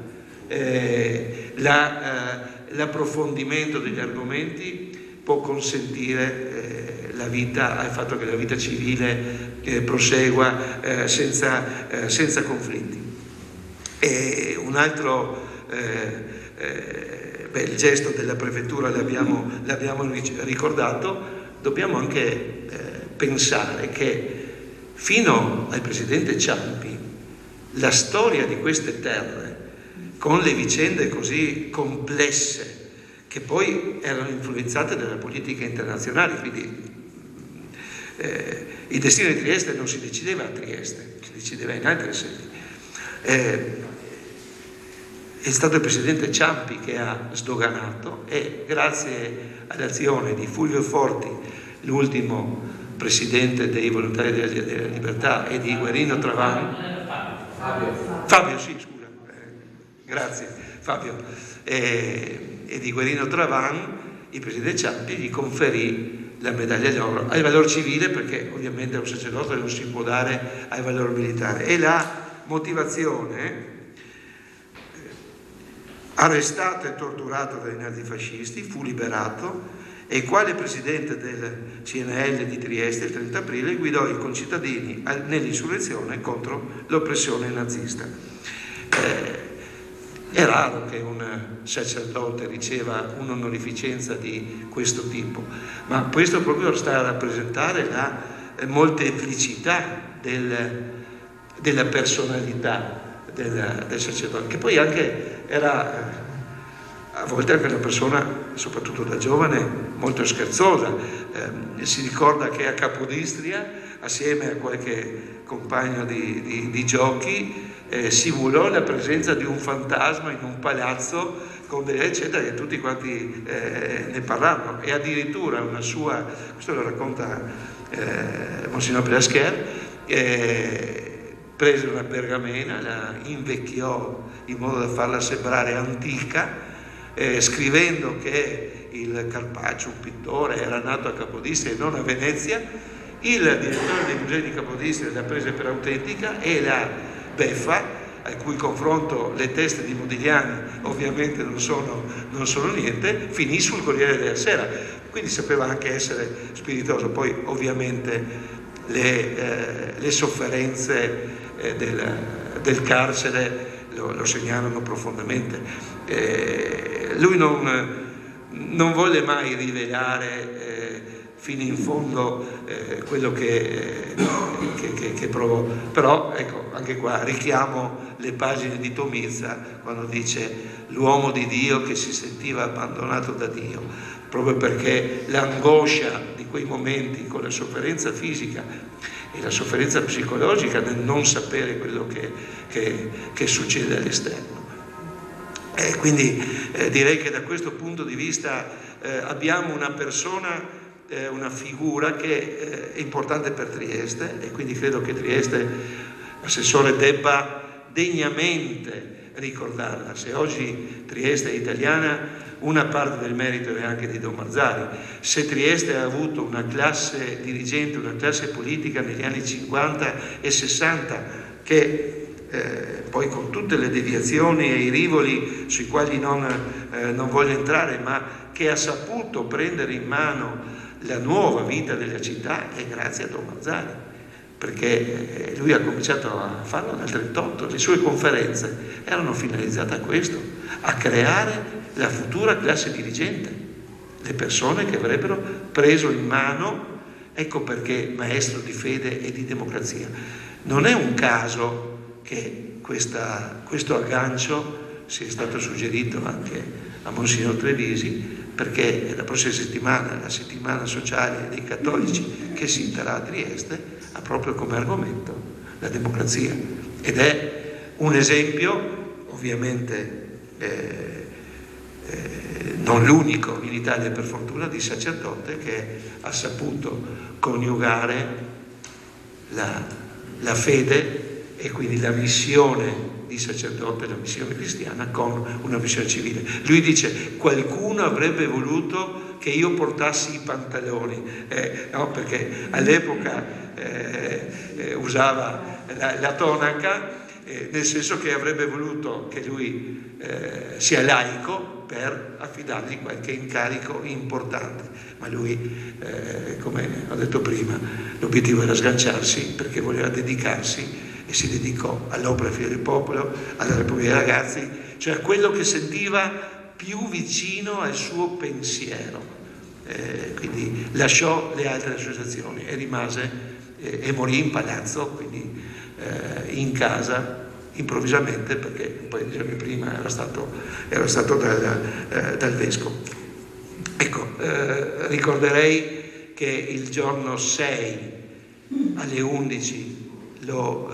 l'approfondimento degli argomenti può consentire il fatto che la vita civile prosegua senza conflitti. E un altro il gesto della prefettura l'abbiamo ricordato. Dobbiamo anche pensare che fino al presidente Ciampi la storia di queste terre, con le vicende così complesse che poi erano influenzate dalla politica internazionale, quindi il destino di Trieste non si decideva a Trieste, si decideva in altre sedi. È stato il presidente Ciampi che ha sdoganato, e grazie all'azione di Fulvio Forti, l'ultimo presidente dei Volontari della Libertà, e di Guerino Travan, Fabio, sì, scusa, grazie Fabio, e di Guerino Travan, il presidente Ciampi gli conferì la medaglia d'oro al valor civile, perché ovviamente a un sacerdote non si può dare al valor militare. E la motivazione: arrestato e torturato dai nazifascisti, fu liberato e quale presidente del CNL di Trieste il 30 aprile guidò i concittadini nell'insurrezione contro l'oppressione nazista. È raro che un sacerdote riceva un'onorificenza di questo tipo, ma questo proprio sta a rappresentare la molteplicità della personalità del sacerdote, che poi anche era a volte anche una persona, soprattutto da giovane, molto scherzosa. Si ricorda che a Capodistria, assieme a qualche compagno di giochi, simulò la presenza di un fantasma in un palazzo con delle eccetera, che tutti quanti ne parlavano. E addirittura una sua, questo lo racconta Monsignor Pelascher, prese una pergamena, la invecchiò in modo da farla sembrare antica, scrivendo che il Carpaccio, un pittore, era nato a Capodistria e non a Venezia. Il direttore dei musei di Capodistria la prese per autentica, e la beffa, al cui confronto le teste di Modigliani ovviamente non sono niente, finì sul Corriere della Sera. Quindi sapeva anche essere spiritoso. Poi ovviamente le sofferenze del carcere lo segnalano profondamente. Lui non volle mai rivelare fino in fondo quello che provò, però ecco, anche qua richiamo le pagine di Tomizza, quando dice l'uomo di Dio che si sentiva abbandonato da Dio, proprio perché l'angoscia di quei momenti, con la sofferenza fisica e la sofferenza psicologica nel non sapere quello che succede all'esterno. Quindi direi che da questo punto di vista abbiamo una persona, una figura che è importante per Trieste, e quindi credo che Trieste, Assessore, debba degnamente ricordarla. Se oggi Trieste è italiana, una parte del merito è anche di Don Marzari. Se Trieste ha avuto una classe dirigente, una classe politica negli anni 50 e 60 che poi, con tutte le deviazioni e i rivoli sui quali non voglio entrare, ma che ha saputo prendere in mano la nuova vita della città, è grazie a Don Marzari, perché lui ha cominciato a farlo nel 1938. Le sue conferenze erano finalizzate a questo, a creare la futura classe dirigente, le persone che avrebbero preso in mano. Ecco perché maestro di fede e di democrazia. Non è un caso che questo aggancio sia stato suggerito anche a Monsignor Trevisi, perché la prossima settimana, la settimana sociale dei cattolici che si terrà a Trieste, ha proprio come argomento la democrazia, ed è un esempio ovviamente non l'unico in Italia per fortuna, di sacerdote che ha saputo coniugare la fede e quindi la missione di sacerdote, la missione cristiana, con una missione civile. Lui dice: qualcuno avrebbe voluto che io portassi i pantaloni, no, perché all'epoca usava la tonaca, nel senso che avrebbe voluto che lui sia laico per affidargli qualche incarico importante, ma lui, come ho detto prima, l'obiettivo era sganciarsi, perché voleva dedicarsi, e si dedicò all'opera Figlio del Popolo, alla Repubblica dei Ragazzi, cioè a quello che sentiva più vicino al suo pensiero. Quindi lasciò le altre associazioni e rimase e morì in palazzo, quindi in casa, improvvisamente, perché un paio di giorni prima era stato dal vescovo. Ecco, ricorderei che il giorno 6 alle 11 lo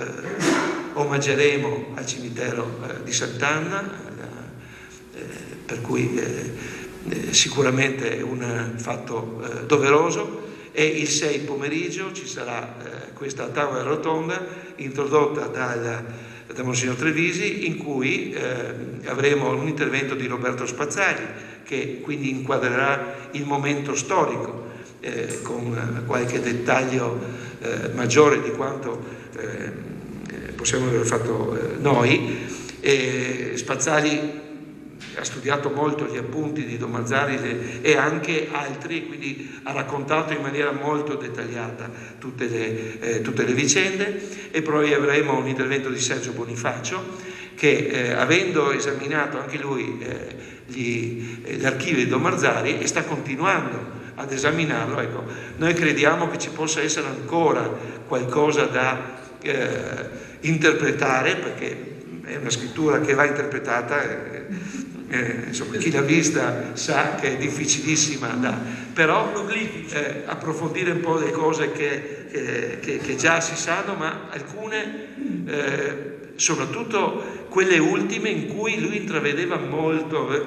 omaggeremo al cimitero di Sant'Anna, per cui sicuramente è un fatto doveroso, e il 6 pomeriggio ci sarà questa tavola rotonda introdotta da Monsignor Trevisi, in cui avremo un intervento di Roberto Spazzali, che quindi inquadrerà il momento storico con qualche dettaglio maggiore di quanto possiamo aver fatto noi. Spazzali ha studiato molto gli appunti di Don Mazzari e anche altri, quindi ha raccontato in maniera molto dettagliata tutte le vicende. E poi avremo un intervento di Sergio Bonifacio, che avendo esaminato anche lui gli archivi di Don Mazzari e sta continuando ad esaminarlo, ecco, noi crediamo che ci possa essere ancora qualcosa da interpretare, perché è una scrittura che va interpretata, insomma, chi l'ha vista sa che è difficilissima però approfondire un po' le cose che già si sanno, ma alcune, soprattutto quelle ultime, in cui lui intravedeva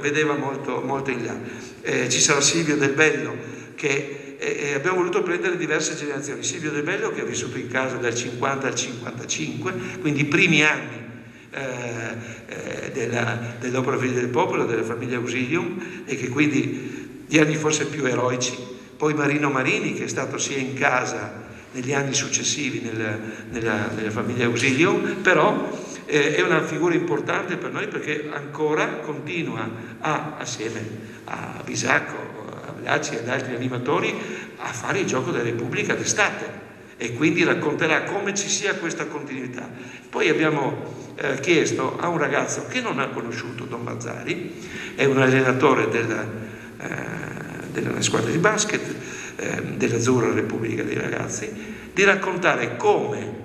vedeva molto in là. Ci sarà Silvio Del Bello, che abbiamo voluto prendere diverse generazioni. Silvio Del Bello, che ha vissuto in casa dal 50 al 55, quindi i primi anni dell'opera Figlio del Popolo, della famiglia Ausilium, e che quindi gli anni forse più eroici. Poi Marino Marini, che è stato sia in casa negli anni successivi nella famiglia Ausilium, però è una figura importante per noi, perché ancora continua assieme a Bisacco, a Blacci e ad altri animatori, a fare il gioco della Repubblica d'estate, e quindi racconterà come ci sia questa continuità. Poi abbiamo chiesto a un ragazzo che non ha conosciuto Don Mazzari, è un allenatore della squadra di basket dell'Azzurra Repubblica dei Ragazzi, di raccontare come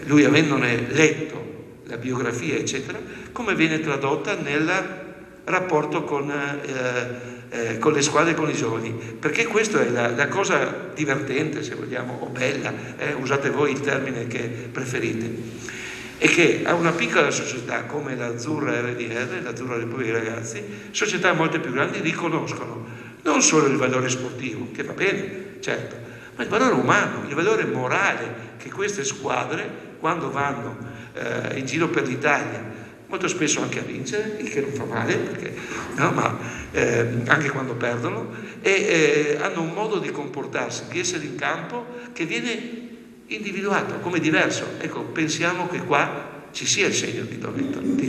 lui, avendone letto la biografia eccetera, come viene tradotta nel rapporto con le squadre, con i giovani, perché questa è la cosa divertente, se vogliamo, o bella, usate voi il termine che preferite, e che a una piccola società come l'Azzurra RDR, l'Azzurra Repubblica dei Ragazzi, società molto più grandi, riconoscono non solo il valore sportivo, che va bene, certo, ma il valore umano, il valore morale che queste squadre, quando vanno in giro per l'Italia, molto spesso anche a vincere, il che non fa male, perché, no, ma anche quando perdono, e hanno un modo di comportarsi, di essere in campo, che viene individuato come diverso. Ecco, pensiamo che qua ci sia il segno di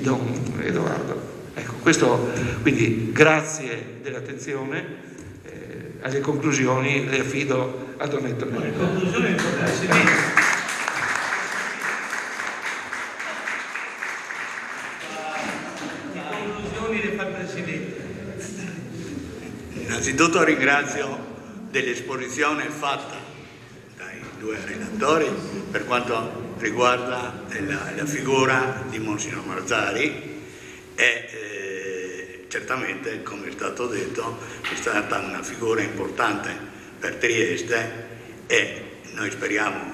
Don Edoardo. Ecco, questo, quindi grazie dell'attenzione. Alle conclusioni le affido a Don Ettore. Le conclusioni del Presidente. Innanzitutto ringrazio dell'esposizione fatta dai due relatori per quanto riguarda la figura di Monsignor Mazzari, e certamente, come è stato detto, è stata una figura importante per Trieste, e noi speriamo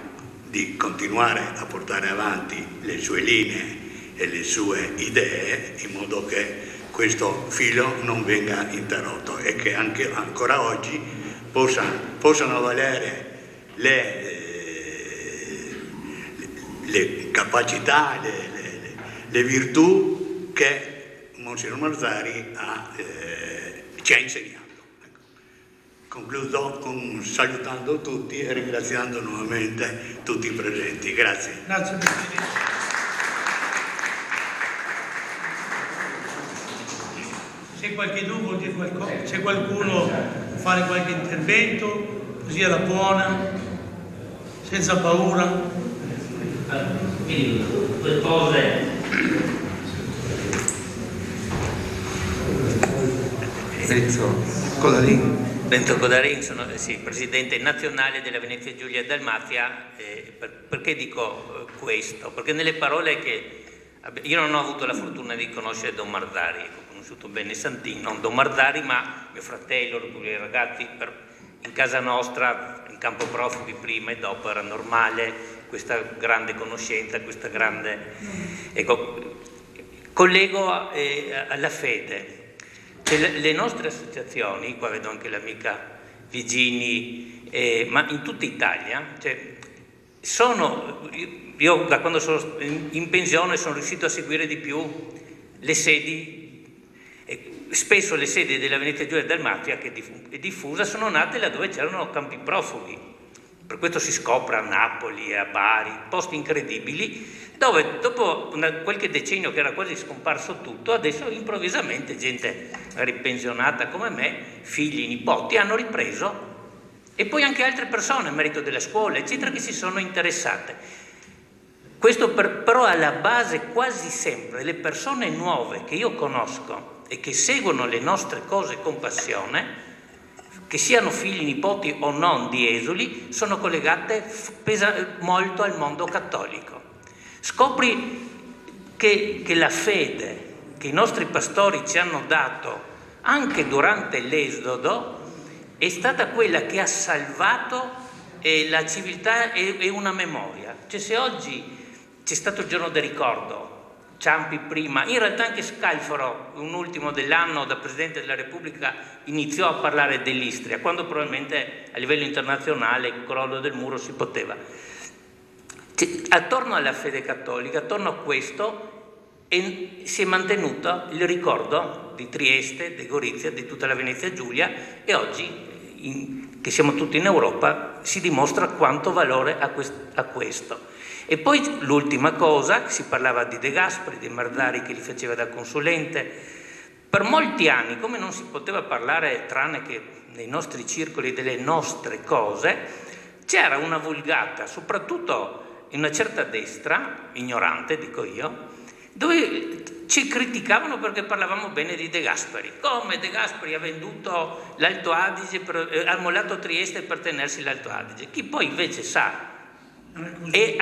di continuare a portare avanti le sue linee e le sue idee, in modo che questo filo non venga interrotto e che anche ancora oggi possano valere le capacità, le virtù che Monsignor Marzari ci ha insegnato. Concludo salutando tutti e ringraziando nuovamente tutti i presenti. Grazie. Grazie Presidente. Se qualcuno vuol dire qualcosa, se qualcuno vuole fare qualche intervento, così alla buona, senza paura. Quindi due cose. Renzo Codarin, sono presidente nazionale della Venezia Giulia Dalmazia. Perché dico questo? Perché nelle parole che io non ho avuto la fortuna di conoscere Don Marzari, ho conosciuto bene Santin, non Don Marzari ma mio fratello, i ragazzi in casa nostra, in campo profughi prima e dopo, era normale questa grande conoscenza, questa grande... Ecco, collego alla fede. Le nostre associazioni, qua vedo anche l'amica Vigini, ma in tutta Italia, io da quando sono in pensione sono riuscito a seguire di più le sedi, spesso le sedi della Venezia Giulia Dalmazia, che è diffusa, sono nate laddove c'erano campi profughi. Per questo si scopre a Napoli, a Bari, posti incredibili, dove dopo qualche decennio che era quasi scomparso tutto, adesso improvvisamente gente magari pensionata come me, figli, nipoti, hanno ripreso, e poi anche altre persone, a merito della scuola, eccetera, che si sono interessate. Questo però alla base quasi sempre le persone nuove che io conosco e che seguono le nostre cose con passione, che siano figli, nipoti o non di esuli, sono collegate molto al mondo cattolico. Scopri che la fede che i nostri pastori ci hanno dato anche durante l'Esodo è stata quella che ha salvato la civiltà e una memoria. Se oggi c'è stato il giorno del ricordo, Ciampi prima, in realtà anche Scalfaro, un ultimo dell'anno da Presidente della Repubblica, iniziò a parlare dell'Istria, quando probabilmente a livello internazionale il crollo del muro si poteva. Attorno alla fede cattolica, attorno a questo, si è mantenuto il ricordo di Trieste, di Gorizia, di tutta la Venezia Giulia, e oggi, che siamo tutti in Europa, si dimostra quanto valore ha questo. E poi l'ultima cosa, si parlava di De Gasperi, di Marzari che li faceva da consulente. Per molti anni, come non si poteva parlare tranne che nei nostri circoli delle nostre cose, c'era una vulgata, soprattutto in una certa destra, ignorante dico io, dove ci criticavano perché parlavamo bene di De Gasperi. Come De Gasperi ha venduto l'Alto Adige, ha mollato Trieste per tenersi l'Alto Adige. Chi poi invece sa, è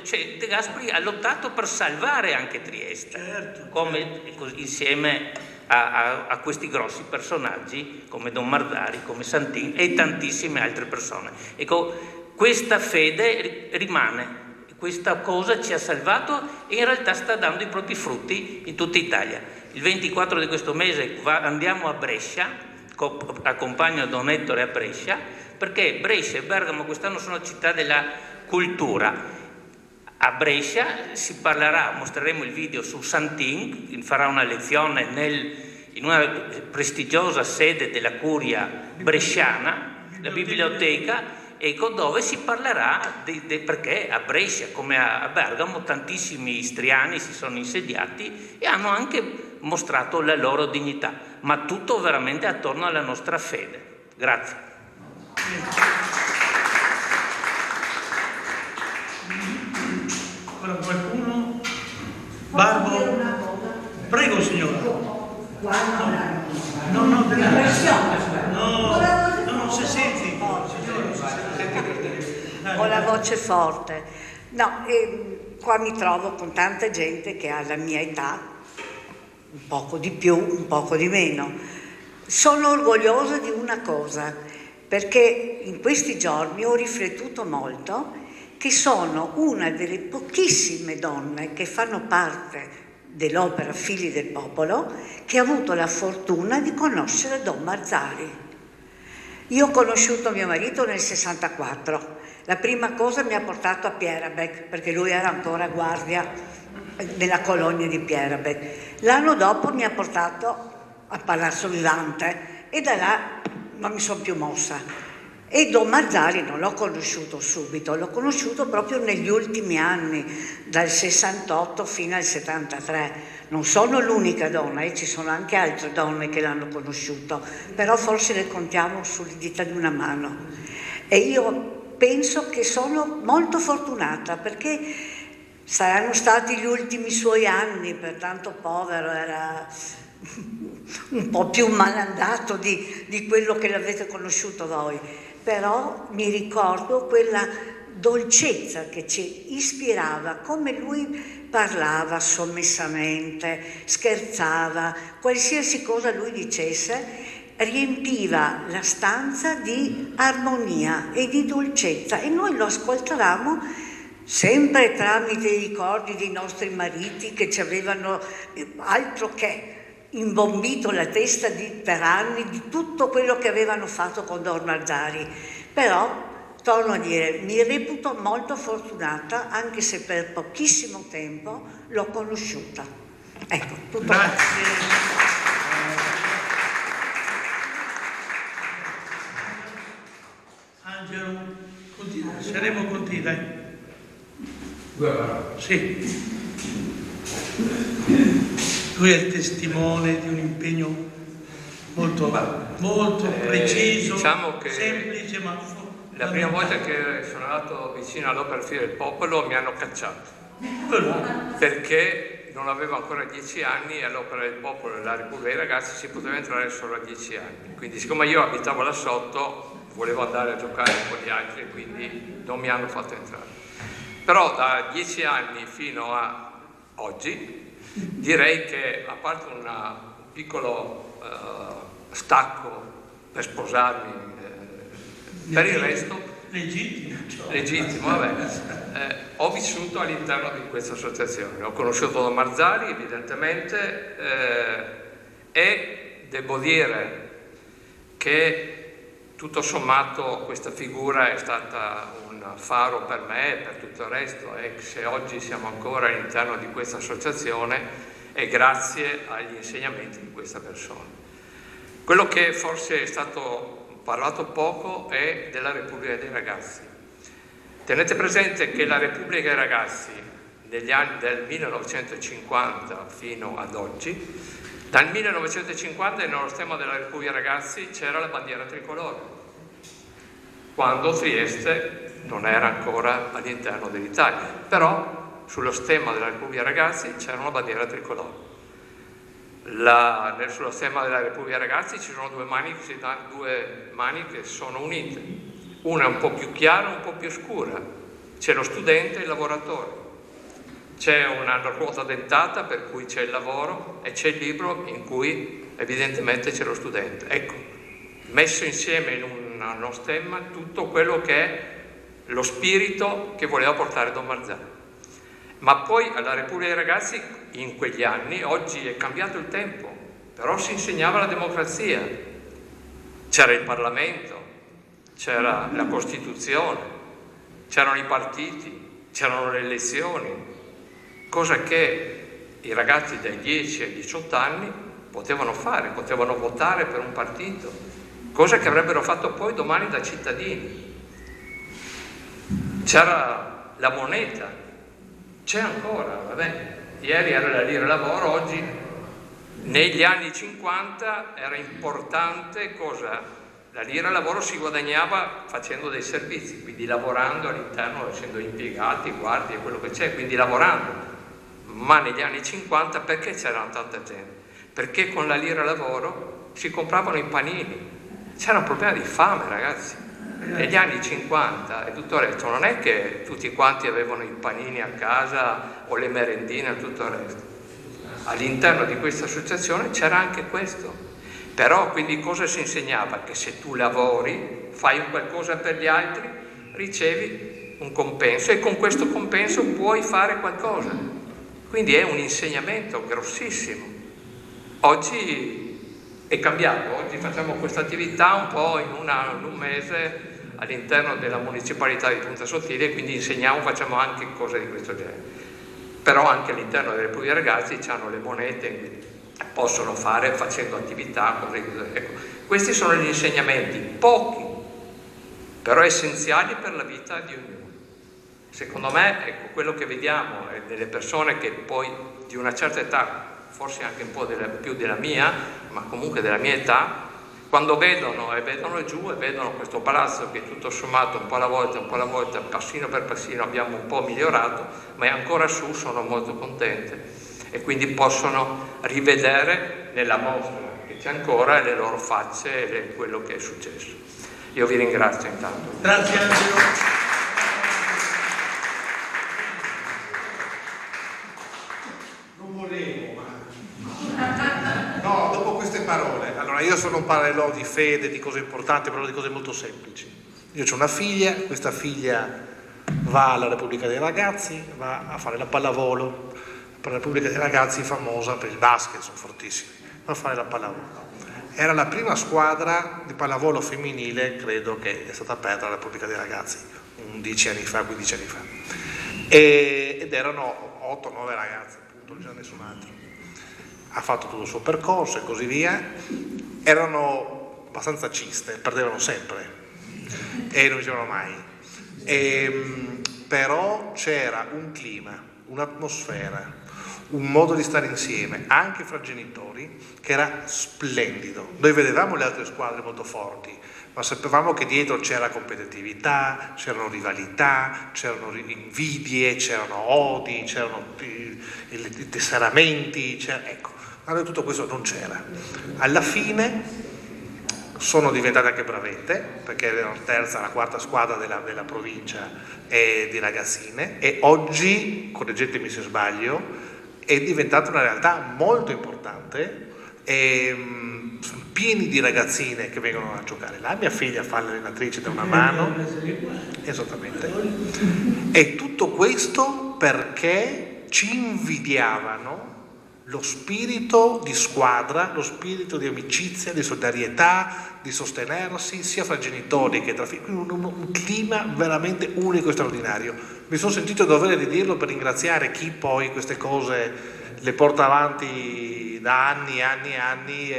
cioè De Gasperi ha lottato per salvare anche Trieste, certo, come insieme a questi grossi personaggi come Don Marzari, come Santin e tantissime altre persone. Ecco, questa fede rimane, questa cosa ci ha salvato e in realtà sta dando i propri frutti in tutta Italia. Il 24 di questo mese andiamo a Brescia, accompagno Don Ettore a Brescia, perché Brescia e Bergamo quest'anno sono città della cultura. A Brescia si parlerà, mostreremo il video su Santin, farà una lezione in una prestigiosa sede della curia bresciana, la biblioteca, ecco, dove si parlerà perché a Brescia come a Bergamo tantissimi istriani si sono insediati e hanno anche mostrato la loro dignità, ma tutto veramente attorno alla nostra fede. Grazie. Ancora qualcuno? Barbo? Prego signora. No, se senti. Ho la voce forte. No, qua mi trovo con tanta gente che ha la mia età, un poco di più, un poco di meno. Sono orgogliosa di una cosa, perché in questi giorni ho riflettuto molto che sono una delle pochissime donne che fanno parte dell'opera Figli del Popolo, che ha avuto la fortuna di conoscere Don Marzari. Io ho conosciuto mio marito nel 64. La prima cosa mi ha portato a Pierrebec, perché lui era ancora guardia nella colonia di Pierrebec. L'anno dopo mi ha portato a Palazzo Vivante e da là non mi sono più mossa. E Don Marzari non l'ho conosciuto subito, l'ho conosciuto proprio negli ultimi anni, dal 68 fino al 73. Non sono l'unica donna, ci sono anche altre donne che l'hanno conosciuto, però forse le contiamo sulle dita di una mano. E io penso che sono molto fortunata, perché saranno stati gli ultimi suoi anni, pertanto povero, era un po' più malandato di quello che l'avete conosciuto voi. Però mi ricordo quella dolcezza che ci ispirava, come lui parlava sommessamente, scherzava, qualsiasi cosa lui dicesse riempiva la stanza di armonia e di dolcezza, e noi lo ascoltavamo sempre tramite i ricordi dei nostri mariti che ci avevano altro che imbombito la testa per anni di tutto quello che avevano fatto con Don Marzari. Però, torno a dire, mi reputo molto fortunata, anche se per pochissimo tempo l'ho conosciuta. Ecco, tutto qua. Grazie. Angelo, continua, saremo con te, dai. Sì. Lui è il testimone di un impegno molto preciso, diciamo che semplice, ma la prima volta che sono andato vicino all'Opera Figli del Popolo mi hanno cacciato, perché non avevo ancora 10 anni e all'Opera del Popolo e alla Repubblica dei Ragazzi si poteva entrare solo a 10 anni. Quindi siccome io abitavo là sotto, volevo andare a giocare con gli altri e quindi non mi hanno fatto entrare. Però da 10 anni fino a oggi direi che, a parte un piccolo stacco per sposarmi, per il resto legittimo, vabbè, ho vissuto all'interno di questa associazione, ho conosciuto Don Marzari evidentemente, e devo dire che tutto sommato questa figura è stata un faro per me e per tutto il resto, e se oggi siamo ancora all'interno di questa associazione è grazie agli insegnamenti di questa persona. Quello che forse è stato parlato poco è della Repubblica dei Ragazzi. Tenete presente che la Repubblica dei Ragazzi negli anni del 1950 fino ad oggi, dal 1950 nello stemma della Repubblica dei Ragazzi c'era la bandiera tricolore, quando Trieste non era ancora all'interno dell'Italia, però sullo stemma della Repubblica dei Ragazzi c'era una bandiera tricolore. Sullo stemma della Repubblica dei Ragazzi ci sono due mani che sono unite, una è un po' più chiara e un po' più scura, c'è lo studente e il lavoratore, c'è una ruota dentata per cui c'è il lavoro e c'è il libro in cui evidentemente c'è lo studente. Ecco, messo insieme in uno stemma tutto quello che è lo spirito che voleva portare Don Marzari. Ma poi alla Repubblica dei Ragazzi in quegli anni, oggi è cambiato il tempo, però si insegnava la democrazia, c'era il Parlamento, c'era la Costituzione, c'erano i partiti, c'erano le elezioni, cosa che i ragazzi dai 10 ai 18 anni potevano fare, potevano votare per un partito, cosa che avrebbero fatto poi domani da cittadini. C'era la moneta, c'è ancora, vabbè, ieri era la lira lavoro, oggi negli anni 50 era importante cosa? La lira lavoro si guadagnava facendo dei servizi, quindi lavorando all'interno, essendo impiegati, guardie, quello che c'è, quindi lavorando. Ma negli anni 50 perché c'era tanta gente? Perché con la lira lavoro si compravano i panini, c'era un problema di fame, ragazzi. Negli anni 50 e tutto il resto, non è che tutti quanti avevano i panini a casa o le merendine e tutto il resto. All'interno di questa associazione c'era anche questo. Però quindi cosa si insegnava? Che se tu lavori, fai un qualcosa per gli altri, ricevi un compenso e con questo compenso puoi fare qualcosa. Quindi è un insegnamento grossissimo. Oggi è cambiato, oggi facciamo questa attività un po' in un mese all'interno della municipalità di Punta Sottile, e quindi insegniamo, facciamo anche cose di questo genere. Però anche all'interno delle Repubblica dei Ragazzi hanno le monete, possono fare facendo attività, cose così. Ecco, questi sono gli insegnamenti, pochi, però essenziali per la vita di ognuno. Secondo me, ecco, quello che vediamo è delle persone che poi di una certa età, forse anche un po' più della mia, ma comunque della mia età, quando vedono giù e vedono questo palazzo che tutto sommato un po' alla volta, passino per passino abbiamo un po' migliorato, ma è ancora su, sono molto contente, e quindi possono rivedere nella mostra che c'è ancora le loro facce e quello che è successo. Io vi ringrazio intanto. Grazie Angelo. No, dopo queste parole, allora io sono un parallelo di fede, di cose importanti, però di cose molto semplici. Io ho una figlia, questa figlia va alla Repubblica dei Ragazzi, va a fare la pallavolo, per la Repubblica dei Ragazzi famosa per il basket, sono fortissimi, va a fare la pallavolo. Era la prima squadra di pallavolo femminile, credo, che è stata aperta alla Repubblica dei Ragazzi, 10 anni fa, 15 anni fa. Ed erano 8-9 ragazze, appunto, non c'era nessun altro. Ha fatto tutto il suo percorso e così via. Erano abbastanza ciste, perdevano sempre e non dicevano mai. Però c'era un clima, un'atmosfera, un modo di stare insieme, anche fra genitori, che era splendido. Noi vedevamo le altre squadre molto forti, ma sapevamo che dietro c'era competitività, c'erano rivalità, c'erano invidie, c'erano odi, c'erano i tesseramenti, ecco, allora tutto questo non c'era. Alla fine sono diventate anche bravette, perché erano la terza, la quarta squadra della provincia di ragazzine, e oggi, correggetemi se sbaglio, è diventata una realtà molto importante, e sono pieni di ragazzine che vengono a giocare là. Mia figlia fa l'allenatrice da una mano, esattamente, e tutto questo perché ci invidiavano lo spirito di squadra, lo spirito di amicizia, di solidarietà, di sostenersi sia fra genitori che tra figli, un clima veramente unico e straordinario. Mi sono sentito dovere di dirlo per ringraziare chi poi queste cose le porta avanti da anni e anni e anni,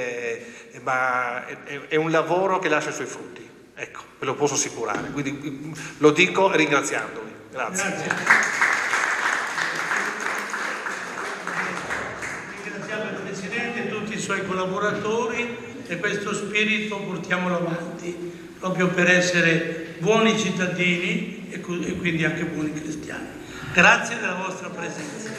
ma è un lavoro che lascia i suoi frutti, ecco, ve lo posso assicurare, quindi lo dico ringraziandovi. Grazie. I suoi collaboratori, e questo spirito portiamolo avanti proprio per essere buoni cittadini e quindi anche buoni cristiani. Grazie della vostra presenza.